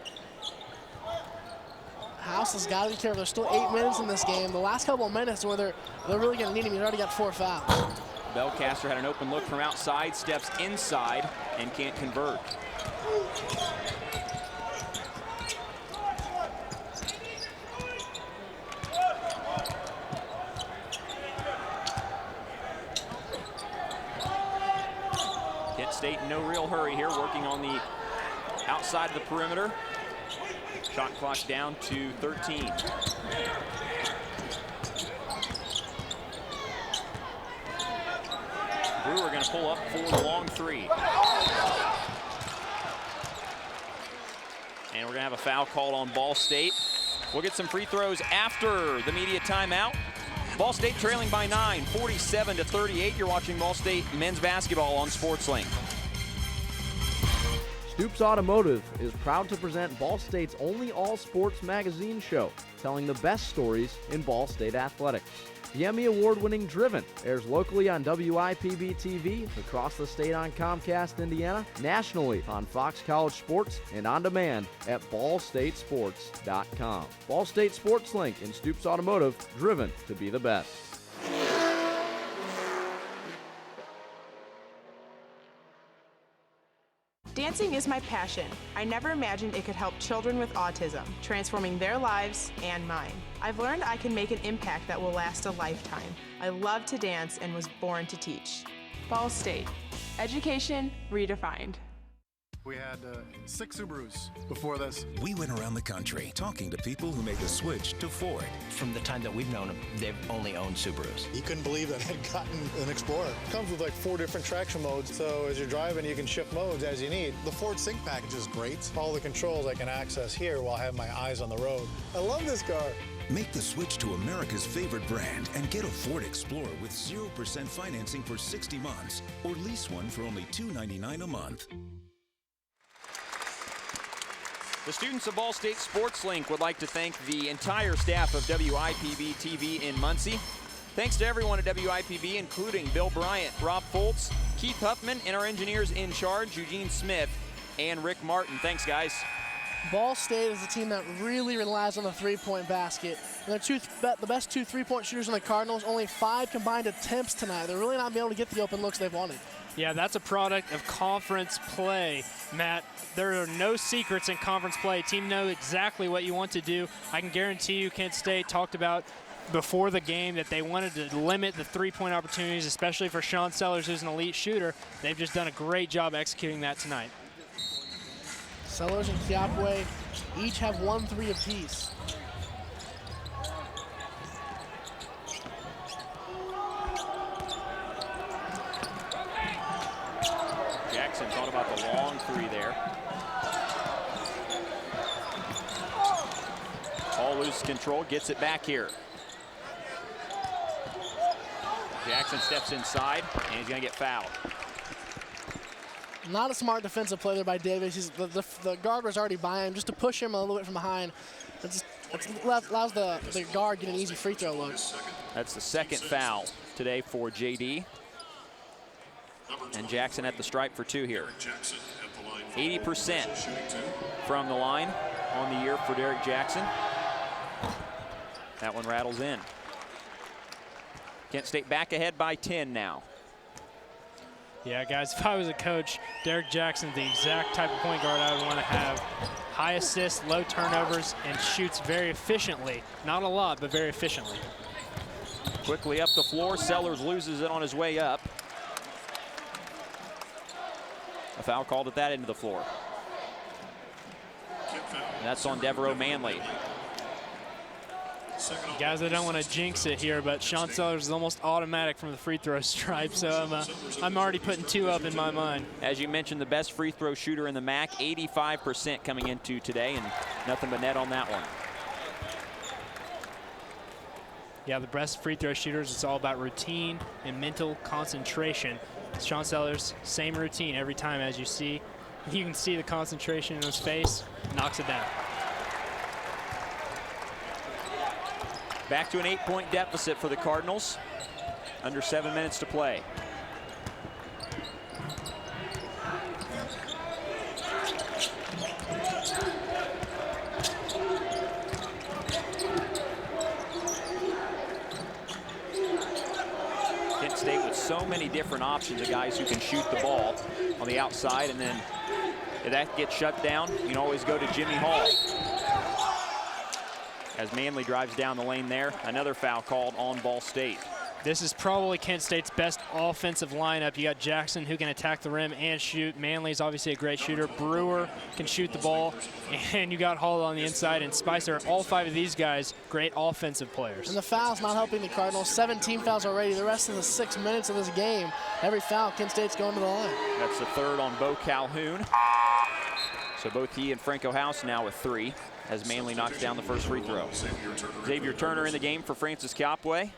House has got to be careful. There's still 8 minutes in this game. The last couple of minutes where they're really going to need him. He's already got 4 fouls. Belcaster had an open look from outside, steps inside, and can't convert. Kent State in no real hurry here, working on the outside of the perimeter. Shot clock down to 13. Brewer going to pull up for the long 3. And we're going to have a foul called on Ball State. We'll get some free throws after the media timeout. Ball State trailing by 9, 47-38. You're watching Ball State men's basketball on SportsLink. Stoops Automotive is proud to present Ball State's only all-sports magazine show, telling the best stories in Ball State athletics. The Emmy Award-winning Driven airs locally on WIPB-TV, across the state on Comcast Indiana, nationally on Fox College Sports, and on demand at ballstatesports.com. Ball State Sports Link and Stoops Automotive, driven to be the best. Dancing is my passion. I never imagined it could help children with autism, transforming their lives and mine. I've learned I can make an impact that will last a lifetime. I love to dance and was born to teach. Ball State. Education redefined. We had 6 Subarus before this. We went around the country talking to people who made the switch to Ford. From the time that we've known them, they've only owned Subarus. You couldn't believe that I had gotten an Explorer. It comes with like 4 different traction modes, so as you're driving, you can shift modes as you need. The Ford Sync package is great. All the controls I can access here while I have my eyes on the road. I love this car. Make the switch to America's favorite brand and get a Ford Explorer with 0% financing for 60 months or lease one for only $299 a month. The students of Ball State Sports Link would like to thank the entire staff of WIPB TV in Muncie. Thanks to everyone at WIPB, including Bill Bryant, Rob Foltz, Keith Huffman, and our engineers in charge, Eugene Smith and Rick Martin. Thanks, guys. Ball State is a team that really relies on the three-point basket. And the best 2 3-point shooters in the Cardinals, only 5 combined attempts tonight. They're really not being able to get the open looks they've wanted. Yeah, that's a product of conference play, Matt. There are no secrets in conference play. Team knows exactly what you want to do. I can guarantee you Kent State talked about before the game that they wanted to limit the three-point opportunities, especially for Sean Sellers, who's an elite shooter. They've just done a great job executing that tonight. Sellers and Kiapwe each have 1 3 apiece. Thought about the long three there. Ball loses control, gets it back here. Jackson steps inside, and he's going to get fouled. Not a smart defensive play there by Davis. The guard was already by him, just to push him a little bit from behind. It allows the guard get an easy free throw look. That's the second foul today for JD. And Jackson at the stripe for 2 here. 80% from the line on the year for Derek Jackson. That one rattles in. Kent State back ahead by 10 now. Yeah, guys, if I was a coach, Derek Jackson's the exact type of point guard I would want to have. High assists, low turnovers, and shoots very efficiently. Not a lot, but very efficiently. Quickly up the floor, Sellers loses it on his way up. A foul called at that end of the floor. And that's on Devereaux Manley. Guys, I don't want to jinx it here, but Sean Sellers is almost automatic from the free throw stripe, so I'm already putting 2 up in my mind. As you mentioned, the best free throw shooter in the MAC, 85% coming into today, and nothing but net on that one. Yeah, the best free throw shooters, it's all about routine and mental concentration. Sean Sellers, same routine every time, as you see. You can see the concentration in his face, knocks it down. Back to an 8-point deficit for the Cardinals. Under 7 minutes to play. Kent State with so many different options of guys who can shoot the ball on the outside, and then if that gets shut down, you can always go to Jimmy Hall. As Manley drives down the lane there, another foul called on Ball State. This is probably Kent State's best offensive lineup. You got Jackson, who can attack the rim and shoot. Manley's obviously a great shooter. Brewer can shoot the ball. And you got Hall on the inside, and Spicer. All 5 of these guys, great offensive players. And the foul's not helping the Cardinals. 17 fouls already. The rest of the 6 minutes of this game, every foul, Kent State's going to the line. That's the 3rd on Bo Calhoun. So both he and Franco House now with 3. As Manley knocks down the first free throw. Xavier Turner in the game for Francis Copway.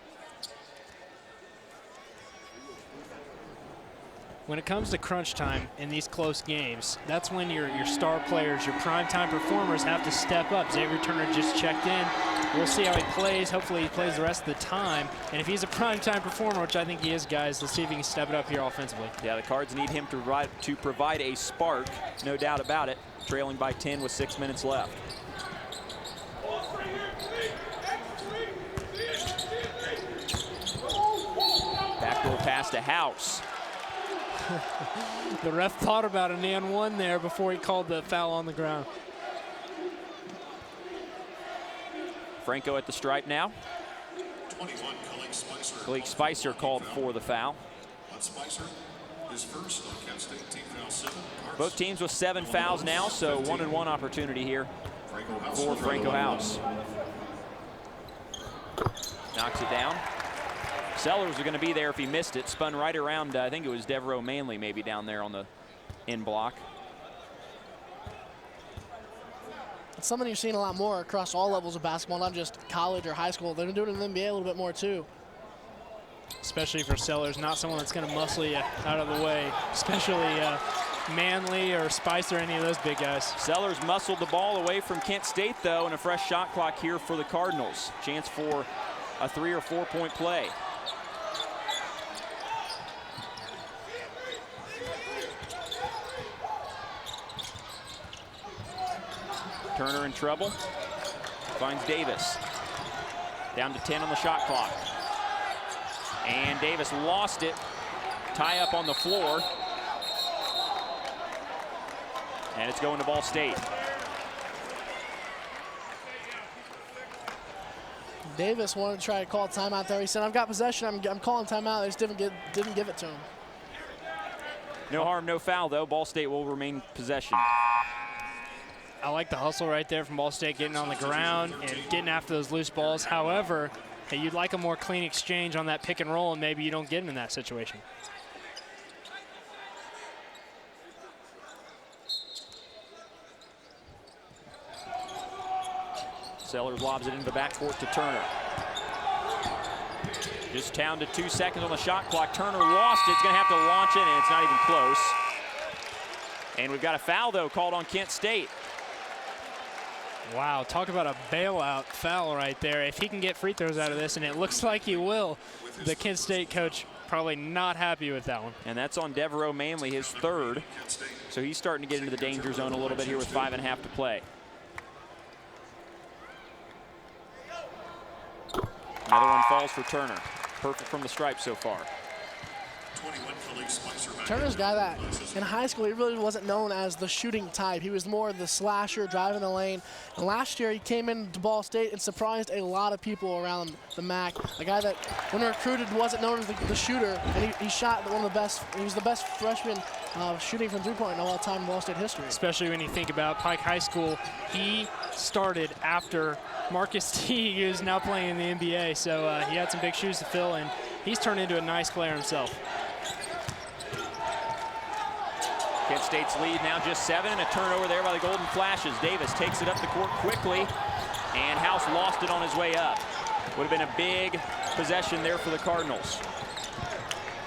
When it comes to crunch time in these close games, that's when your star players, your primetime performers have to step up. Xavier Turner just checked in. We'll see how he plays. Hopefully he plays the rest of the time. And if he's a primetime performer, which I think he is, guys, let's see if he can step it up here offensively. Yeah, the Cards need him to provide a spark, no doubt about it. Trailing by 10 with 6 minutes left. Backdoor pass to House. The ref thought about an and 1 there before he called the foul on the ground. Franco at the stripe now. 21, Khalid Spicer called for the foul. Spicer is first on Kent State, team foul 7. Both teams with 7 fouls now, so 1-and-1 opportunity here for Franco House. Knocks it down. Sellers are going to be there if he missed it. Spun right around, I think it was Devereaux Manley maybe down there on the in block. It's something you're seeing a lot more across all levels of basketball, not just college or high school. They're doing it in the NBA a little bit more too. Especially for Sellers, not someone that's going to muscle you out of the way, especially Manley or Spicer, any of those big guys. Sellers muscled the ball away from Kent State, though, and a fresh shot clock here for the Cardinals. Chance for a 3- or 4-point play. Turner in trouble. Finds Davis. Down to 10 on the shot clock. And Davis lost it. Tie up on the floor. And it's going to Ball State. Davis wanted to try to call a timeout there. He said, I've got possession, I'm calling timeout. They just didn't give it to him. No harm, no foul, though. Ball State will remain possession. I like the hustle right there from Ball State, getting on the ground and getting after those loose balls. However, hey, you'd like a more clean exchange on that pick and roll, and maybe you don't get him in that situation. Sellers lobs it into the backcourt to Turner. Just down to 2 seconds on the shot clock. Turner lost it. It's going to have to launch it, and it's not even close. And we've got a foul, though, called on Kent State. Wow, talk about a bailout foul right there. If he can get free throws out of this, and it looks like he will, the Kent State coach probably not happy with that one. And that's on Devereaux Manley, his third. So he's starting to get into the danger zone a little bit here with 5.5 to play. Another one falls for Turner. Perfect from the stripe so far. Turner's a guy that in high school he really wasn't known as the shooting type. He was more the slasher, driving the lane. And last year he came into Ball State and surprised a lot of people around the MAC. A guy that when recruited wasn't known as the shooter, and he shot one of the best. He was the best freshman shooting from three-point in all time in Ball State history. Especially when you think about Pike High School, he started after Marcus Teague, who's now playing in the NBA. So he had some big shoes to fill, and he's turned into a nice player himself. Kent State's lead now just 7, and a turnover there by the Golden Flashes. Davis takes it up the court quickly, and House lost it on his way up. Would have been a big possession there for the Cardinals.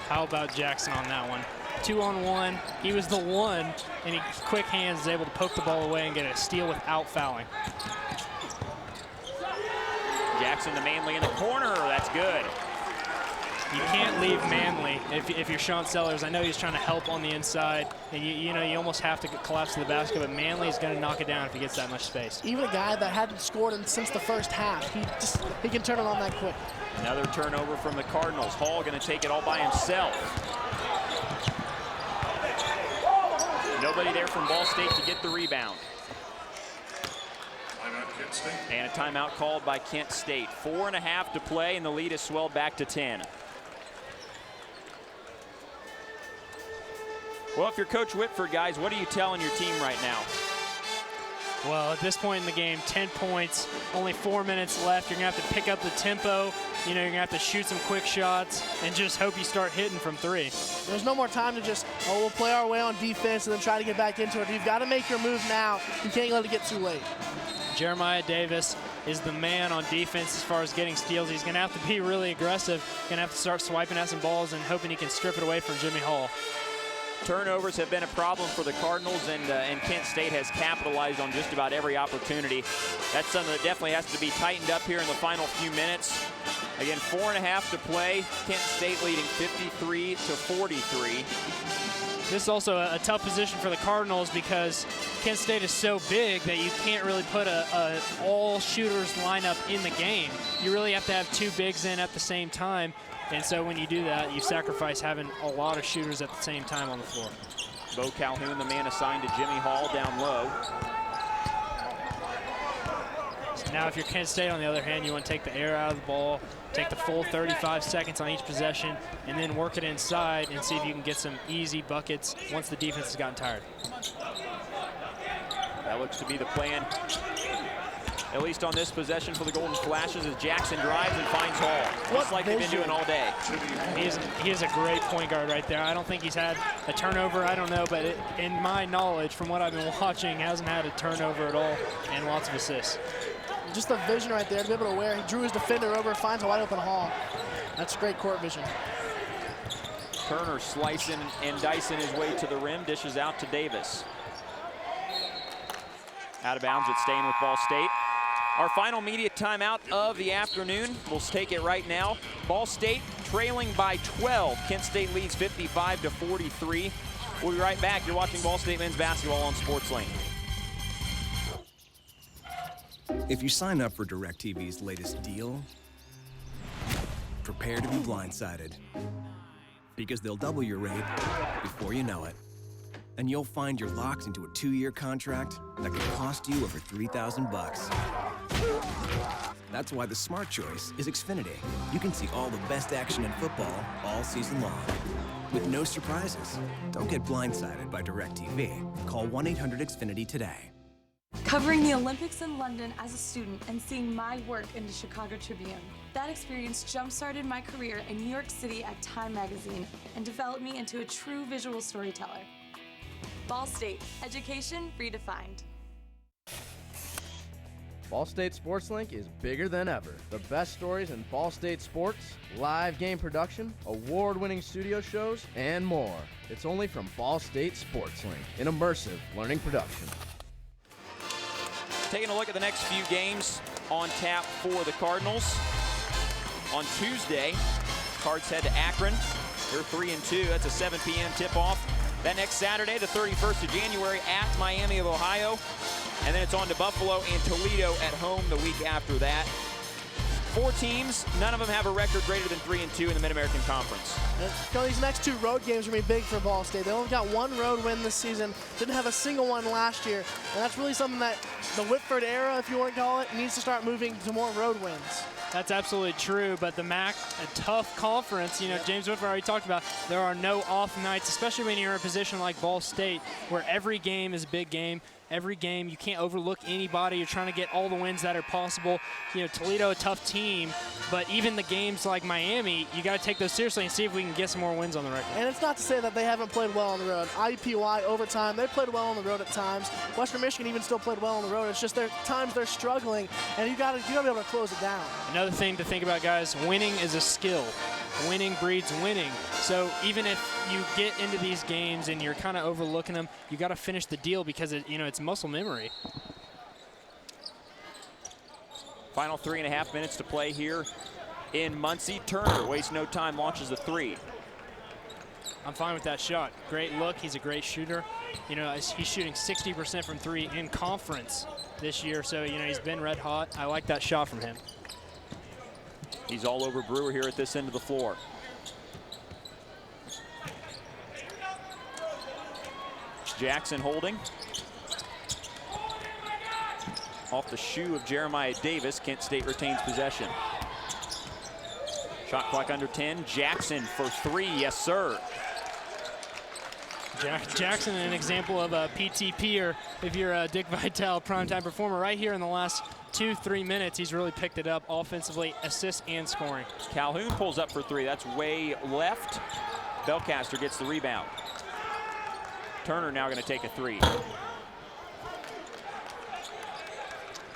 How about Jackson on that one? 2-on-1, he was the one, and he quick hands is able to poke the ball away and get a steal without fouling. Jackson to Manley in the corner, that's good. You can't leave Manley if you're Sean Sellers. I know he's trying to help on the inside, and you know you almost have to collapse to the basket, but Manley is going to knock it down if he gets that much space. Even a guy that hadn't scored since the first half, he can turn it on that quick. Another turnover from the Cardinals. Hall going to take it all by himself. Nobody there from Ball State to get the rebound. And a timeout called by Kent State. 4.5 to play, and the lead is swelled back to 10. Well, if you're Coach Whitford, guys, what are you telling your team right now? Well, at this point in the game, 10 points, only 4 minutes left. You're going to have to pick up the tempo. You know, you're going to have to shoot some quick shots and just hope you start hitting from 3. There's no more time to just, we'll play our way on defense and then try to get back into it. You've got to make your move now. You can't let it get too late. Jeremiah Davis is the man on defense as far as getting steals. He's going to have to be really aggressive. Going to have to start swiping at some balls and hoping he can strip it away from Jimmy Hall. Turnovers have been a problem for the Cardinals, and Kent State has capitalized on just about every opportunity. That's something that definitely has to be tightened up here in the final few minutes. Again, 4.5 to play. Kent State leading 53 to 43. This is also a tough position for the Cardinals because Kent State is so big that you can't really put a all-shooters lineup in the game. You really have to have 2 bigs in at the same time. And so when you do that, you sacrifice having a lot of shooters at the same time on the floor. Bo Calhoun, the man assigned to Jimmy Hall down low. So now if you're Kent State, on the other hand, you want to take the air out of the ball, take the full 35 seconds on each possession, and then work it inside and see if you can get some easy buckets once the defense has gotten tired. That looks to be the plan, at least on this possession for the Golden Flashes, as Jackson drives and finds Hall, just like they've been doing all day. He is a great point guard right there. I don't think he's had a turnover. I don't know, but in my knowledge, from what I've been watching, hasn't had a turnover at all, and lots of assists. Just the vision right there to be able to wear. He drew his defender over, finds a wide open Hall. That's great court vision. Turner slicing and dicing his way to the rim, dishes out to Davis. Out of bounds, it's staying with Ball State. Our final media timeout of the afternoon. We'll take it right now. Ball State trailing by 12. Kent State leads 55 to 43. We'll be right back. You're watching Ball State men's basketball on Sports Lane. If you sign up for DirecTV's latest deal, prepare to be blindsided. Because they'll double your rate before you know it. And you'll find you're locked into a 2-year contract that could cost you over $3,000. That's why the smart choice is Xfinity. You can see all the best action in football all season long, with no surprises. Don't get blindsided by DirecTV. Call 1-800-XFINITY today. Covering the Olympics in London as a student and seeing my work in the Chicago Tribune. That experience jump-started my career in New York City at Time magazine and developed me into a true visual storyteller. Ball State, education redefined. Ball State Sports Link is bigger than ever. The best stories in Ball State sports, live game production, award-winning studio shows, and more. It's only from Ball State Sports Link, an immersive learning production. Taking a look at the next few games on tap for the Cardinals. On Tuesday, Cards head to Akron. They're 3-2. That's a 7 p.m. tip-off. That next Saturday, the 31st of January, at Miami of Ohio. And then it's on to Buffalo and Toledo at home the week after that. 4 teams, none of them have a record greater than 3-2 in the Mid-American Conference. These next 2 road games are going to be big for Ball State. They only got 1 road win this season, didn't have a single one last year. And that's really something that the Whitford era, if you want to call it, needs to start moving to more road wins. That's absolutely true, but the MAC, a tough conference. You know, James Whitford already talked about, there are no off nights, especially when you're in a position like Ball State, where every game is a big game. Every game, you can't overlook anybody. You're trying to get all the wins that are possible. You know, Toledo, a tough team, but even the games like Miami, you got to take those seriously and see if we can get some more wins on the record. And it's not to say that they haven't played well on the road. IUPUI, overtime, they played well on the road at times. Western Michigan even still played well on the road. It's just there times they're struggling, and you got to be able to close it down. Another thing to think about, guys, winning is a skill. Winning breeds winning. So even if you get into these games and you're kind of overlooking them, you got to finish the deal because it's muscle memory. Final 3.5 minutes to play here in Muncie. Turner wastes no time, launches the 3. I'm fine with that shot. Great look. He's a great shooter. You know, he's shooting 60% from 3 in conference this year. So, you know, he's been red hot. I like that shot from him. He's all over Brewer here at this end of the floor. Jackson holding. Off the shoe of Jeremiah Davis, Kent State retains possession. Shot clock under 10. Jackson for 3, yes sir. Jackson, an example of a PTP, or if you're a Dick Vitale primetime performer, right here in the last 2-3 minutes, he's really picked it up offensively, assists and scoring. Calhoun pulls up for 3. That's way left. Belcaster gets the rebound. Turner now going to take a 3.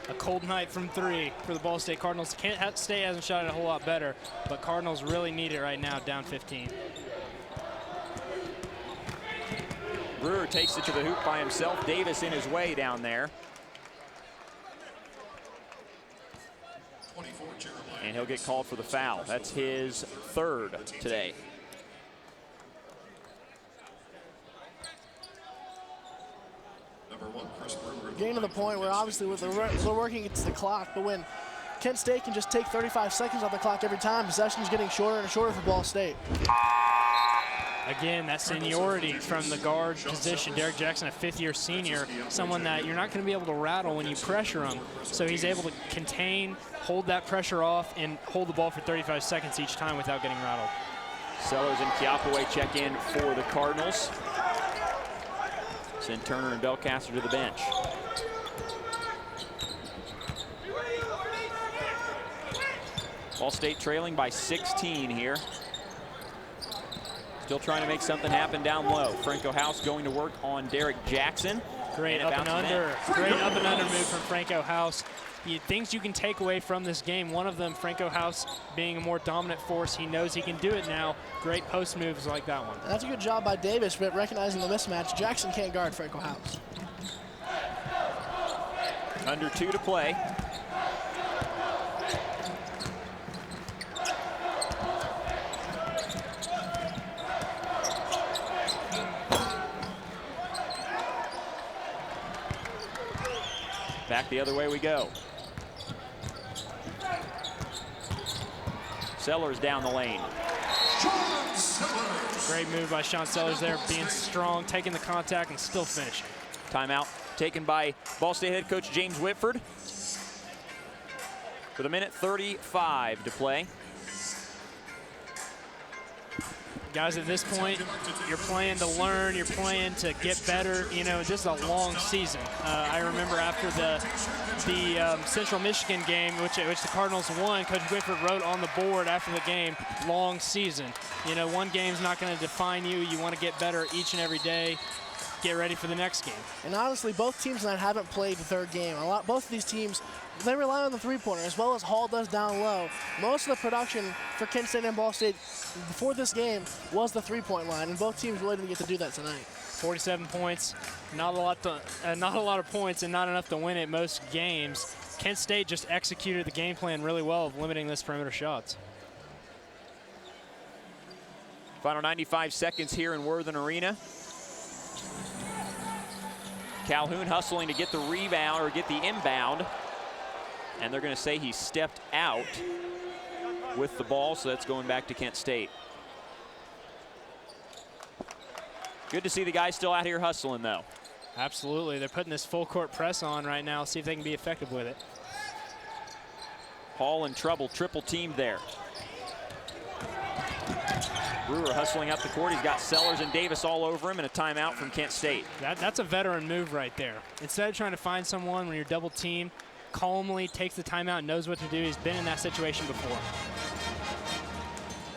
A cold night from 3 for the Ball State Cardinals. Kent State hasn't shot it a whole lot better, but Cardinals really need it right now, down 15. Brewer takes it to the hoop by himself. Davis in his way down there. And he'll get called for the foul. That's his 3rd today. Getting to the point where obviously they're working against the clock, but when Kent State can just take 35 seconds off the clock every time, possession's getting shorter and shorter for Ball State. Again, that seniority from the guard position. Derek Jackson, a 5th-year senior, someone that you're not going to be able to rattle when you pressure him. So he's able to contain, hold that pressure off, and hold the ball for 35 seconds each time without getting rattled. Sellers and Kiapaway check in for the Cardinals. Send Turner and Belcaster to the bench. Ball State trailing by 16 here. Still trying to make something happen down low. Franco House going to work on Derek Jackson. Great up and under. Great up and under move from Franco House. Things you can take away from this game. One of them, Franco House being a more dominant force. He knows he can do it now. Great post moves like that one. That's a good job by Davis, but recognizing the mismatch. Jackson can't guard Franco House. Under 2 to play. Back the other way we go. Sellers down the lane. Great move by Sean Sellers there, being strong, taking the contact, and still finishing. Timeout taken by Ball State head coach James Whitford. With 1:35 to play. Guys, at this point, you're playing to learn, you're playing to get better. You know, this is a long season. I remember after the Central Michigan game, which the Cardinals won, Coach Whitford wrote on the board after the game, long season. You know, one game's not going to define you. You want to get better each and every day. Get ready for the next game. And honestly, both teams tonight haven't played the 3rd game. Both of these teams they rely on the three-pointer, as well as Hall does down low. Most of the production for Kent State and Ball State before this game was the three-point line, and both teams really didn't get to do that tonight. 47 points, not a lot of points, and not enough to win it most games. Kent State just executed the game plan really well of limiting this perimeter shots. Final 95 seconds here in Worthen Arena. Calhoun hustling to get the rebound, or get the inbound. And they're going to say he stepped out with the ball, so that's going back to Kent State. Good to see the guys still out here hustling, though. Absolutely. They're putting this full court press on right now, see if they can be effective with it. Hall in trouble, triple teamed there. Brewer hustling up the court. He's got Sellers and Davis all over him, and a timeout from Kent State. That's a veteran move right there. Instead of trying to find someone when you're double teamed, calmly takes the timeout, knows what to do. He's been in that situation before.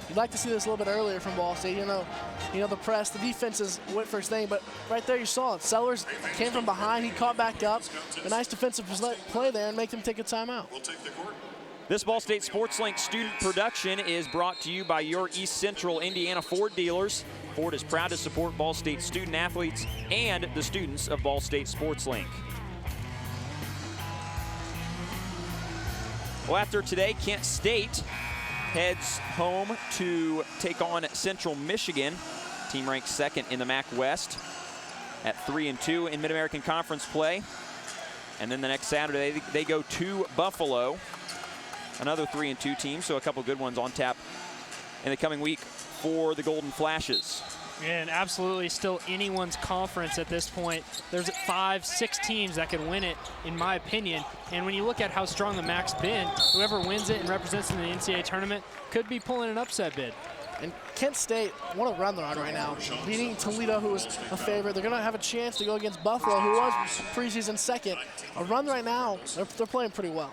You'd like to see this a little bit earlier from Ball State. You know the press, the defense is Whitford's thing, but right there you saw it. Sellers came from behind, he caught back up. A nice defensive play there and make them take a timeout. This Ball State Sports Link student production is brought to you by your East Central Indiana Ford dealers. Ford is proud to support Ball State student athletes and the students of Ball State Sports Link. Well, after today, Kent State heads home to take on Central Michigan. Team ranked second in the MAC West at 3-2 in Mid-American Conference play. And then the next Saturday, they go to Buffalo. Another 3-2 team, so a couple good ones on tap in the coming week for the Golden Flashes. And absolutely still anyone's conference at this point. There's 5-6 teams that could win it, in my opinion. And when you look at how strong the MAC's been, whoever wins it and represents in the NCAA tournament could be pulling an upset bid. And Kent State, what a run they're on right now. Beating Toledo, who was a favorite. They're going to have a chance to go against Buffalo, who was preseason second. A run right now, they're playing pretty well.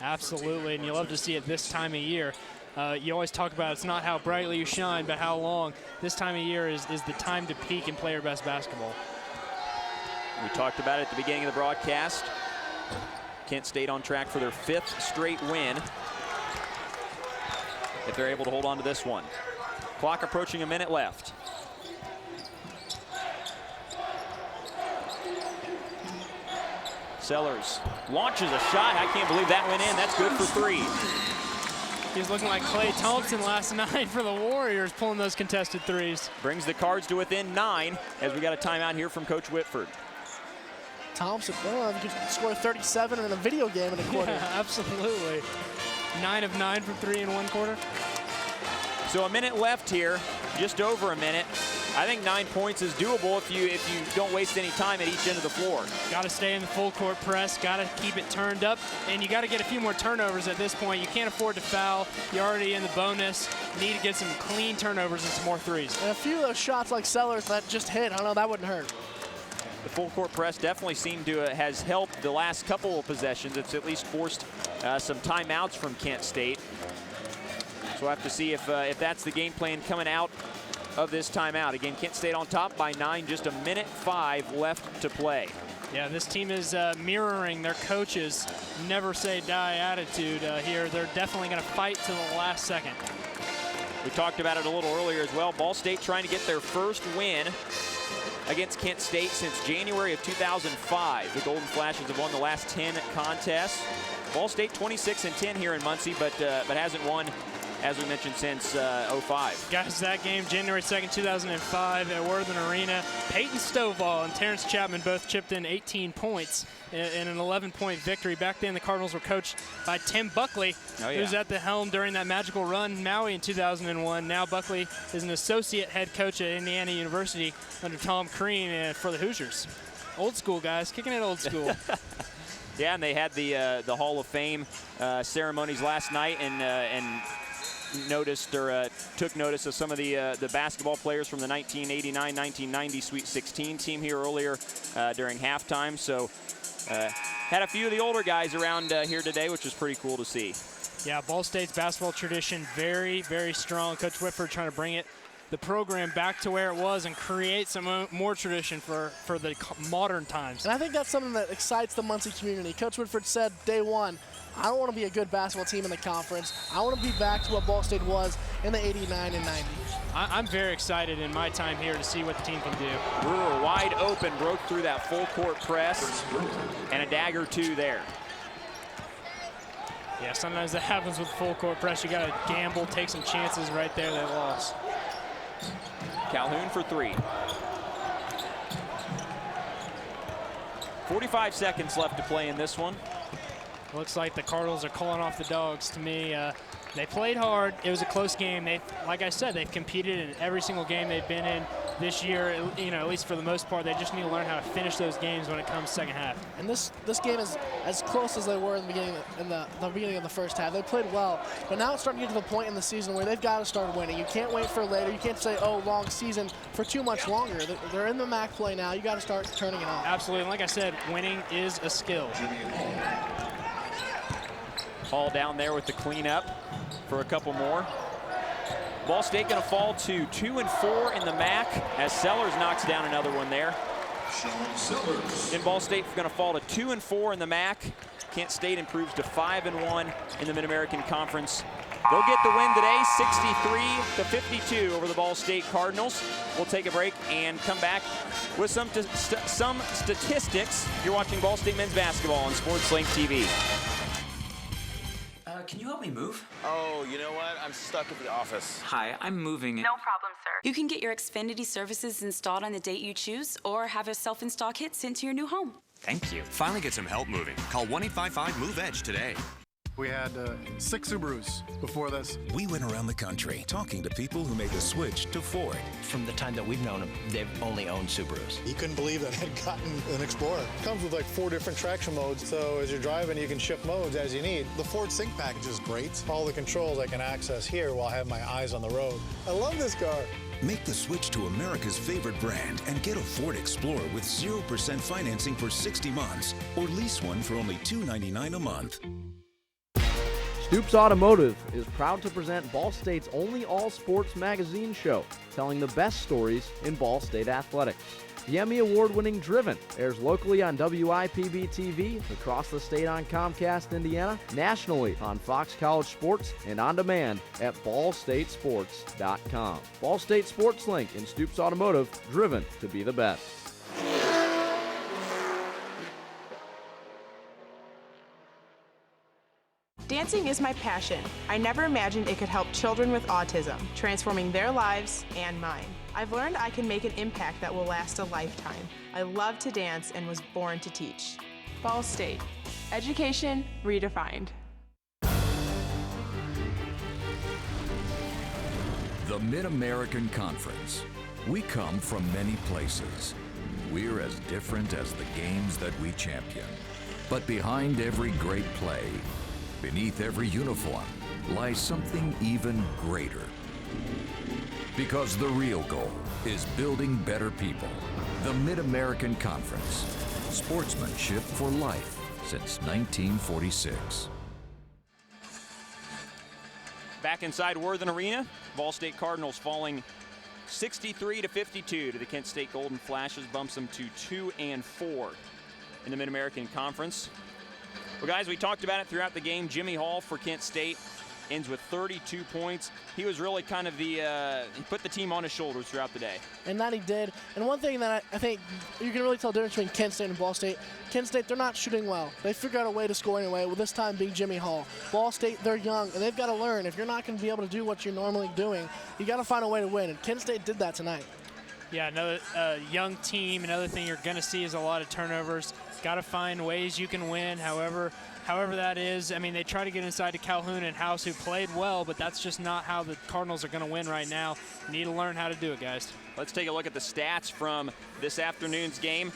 Absolutely, and you love to see it this time of year. You always talk about it's not how brightly you shine, but how long. This time of year is the time to peak and play your best basketball. We talked about it at the beginning of the broadcast. Kent State on track for their 5th straight win, if they're able to hold on to this one. Clock approaching a minute left. Sellers launches a shot. I can't believe that went in. That's good for 3. He's looking like Klay Thompson last night for the Warriors, pulling those contested threes. Brings the Cards to within 9 as we got a timeout here from Coach Whitford. Thompson, well, you could score 37 in a video game in a quarter. Yeah, absolutely. 9 of 9 from 3 in one quarter. So a minute left here, just over a minute. I think 9 points is doable if you don't waste any time at each end of the floor. Got to stay in the full court press, got to keep it turned up, and you got to get a few more turnovers at this point. You can't afford to foul. You're already in the bonus. You need to get some clean turnovers and some more threes. And a few of those shots like Sellers that just hit, I don't know, that wouldn't hurt. The full court press definitely seemed to has helped the last couple of possessions. It's at least forced some timeouts from Kent State. So we'll have to see if that's the game plan coming out of this timeout. Again, Kent State on top by 9, just a minute 5 left to play. Yeah, this team is mirroring their coaches' never say die attitude here. They're definitely going to fight to the last second. We talked about it a little earlier as well. Ball State trying to get their first win against Kent State since January of 2005. The Golden Flashes have won the last 10 contests. Ball State 26-10 here in Muncie, but hasn't won, as we mentioned, since 05. Guys, that game, January 2nd, 2005 at Worthen Arena. Peyton Stovall and Terrence Chapman both chipped in 18 points in an 11-point victory. Back then, the Cardinals were coached by Tim Buckley, who's at the helm during that magical run Maui in 2001. Now Buckley is an associate head coach at Indiana University under Tom Crean for the Hoosiers. Old school, guys, kicking it old school. Yeah, and they had the Hall of Fame ceremonies last night, and noticed or took notice of some of the basketball players from the 1989-1990 Sweet 16 team here earlier during halftime. So had a few of the older guys around here today, which was pretty cool to see. Yeah, Ball State's basketball tradition very, very strong. Coach Whitford trying to bring it the program back to where it was and create some more tradition for the modern times. And I think that's something that excites the Muncie community. Coach Woodford said day one, I don't want to be a good basketball team in the conference. I want to be back to what Ball State was in the 89 and 90s. I'm very excited in my time here to see what the team can do. Brewer wide open, broke through that full court press, and a dagger or two there. Yeah, sometimes that happens with full court press. You got to gamble, take some chances right there. They lost. Calhoun for three. 45 seconds left to play in this one. Looks like the Cardinals are calling off the dogs to me. They played hard. It was a close game. Like I said, they've competed in every single game they've been in this year. You know, at least for the most part, they just need to learn how to finish those games when it comes second half. And this game is as close as they were in the beginning of the first half. They played well, but now it's starting to get to the point in the season where they've got to start winning. You can't wait for later. You can't say, oh, long season for too much longer. They're in the MAC play now. You got to start turning it on. Absolutely. And like I said, winning is a skill. Hall down there with the cleanup for a couple more. Ball State going to fall to 2 and 4 in the MAC as Sellers knocks down another one there. And Ball State going to fall to 2 and 4 in the MAC. Kent State improves to 5 and 1 in the Mid-American Conference. They'll get the win today, 63-52 over the Ball State Cardinals. We'll take a break and come back with some statistics. You're watching Ball State men's basketball on SportsLink TV. Can you help me move? Oh, you know what? I'm stuck at the office. Hi, I'm moving. No problem, sir. You can get your Xfinity services installed on the date you choose or have a self-install kit sent to your new home. Thank you. Finally get some help moving. Call 1-855-MOVE-EDGE today. We had 6 Subarus before this. We went around the country talking to people who made the switch to Ford. From the time that we've known them, they've only owned Subarus. He couldn't believe that I had gotten an Explorer. It comes with like 4 different traction modes, so as you're driving, you can shift modes as you need. The Ford Sync package is great. All the controls I can access here while I have my eyes on the road. I love this car. Make the switch to America's favorite brand and get a Ford Explorer with 0% financing for 60 months or lease one for only $299 a month. Stoops Automotive is proud to present Ball State's only all-sports magazine show, telling the best stories in Ball State athletics. The Emmy Award-winning Driven airs locally on WIPB-TV, across the state on Comcast Indiana, nationally on Fox College Sports, and on demand at ballstatesports.com. Ball State Sports Link and Stoops Automotive, driven to be the best. Dancing is my passion. I never imagined it could help children with autism, transforming their lives and mine. I've learned I can make an impact that will last a lifetime. I love to dance and was born to teach. Ball State. Education redefined. The Mid-American Conference. We come from many places. We're as different as the games that we champion. But behind every great play, beneath every uniform, lies something even greater. Because the real goal is building better people. The Mid-American Conference. Sportsmanship for life since 1946. Back inside Worthen Arena, Ball State Cardinals falling 63-52 to the Kent State Golden Flashes, bumps them to 2 and 4 in the Mid-American Conference. Well, guys, we talked about it throughout the game. Jimmy Hall for Kent State ends with 32 points. He was really kind of he put the team on his shoulders throughout the day. And that he did. And one thing that I think you can really tell the difference between Kent State and Ball State, Kent State, they're not shooting well. They figured out a way to score anyway, with this time being Jimmy Hall. Ball State, they're young, and they've got to learn. If you're not going to be able to do what you're normally doing, you got to find a way to win. And Kent State did that tonight. Yeah, another young team. Another thing you're going to see is a lot of turnovers. Got to find ways you can win, however that is. I mean, they try to get inside to Calhoun and House, who played well, but that's just not how the Cardinals are going to win right now. Need to learn how to do it, guys. Let's take a look at the stats from this afternoon's game.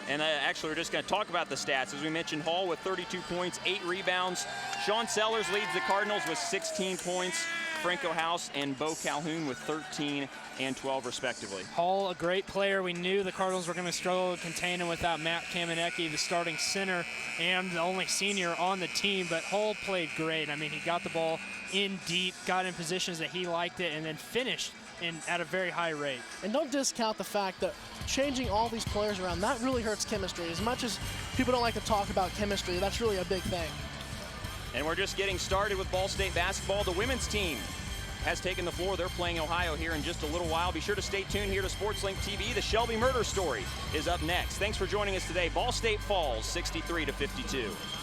And actually, we're just going to talk about the stats. As we mentioned, Hall with 32 points, 8 rebounds, Sean Sellers leads the Cardinals with 16 points. Franco House and Bo Calhoun with 13 and 12 respectively. Hall, a great player. We knew the Cardinals were going to struggle to contain him without Matt Kamenecki, the starting center and the only senior on the team, but Hall played great. I mean, he got the ball in deep, got in positions that he liked it, and then finished at a very high rate. And don't discount the fact that changing all these players around, that really hurts chemistry. As much as people don't like to talk about chemistry, that's really a big thing. And we're just getting started with Ball State basketball. The women's team has taken the floor. They're playing Ohio here in just a little while. Be sure to stay tuned here to SportsLink TV. The Shelby murder story is up next. Thanks for joining us today. Ball State falls 63-52.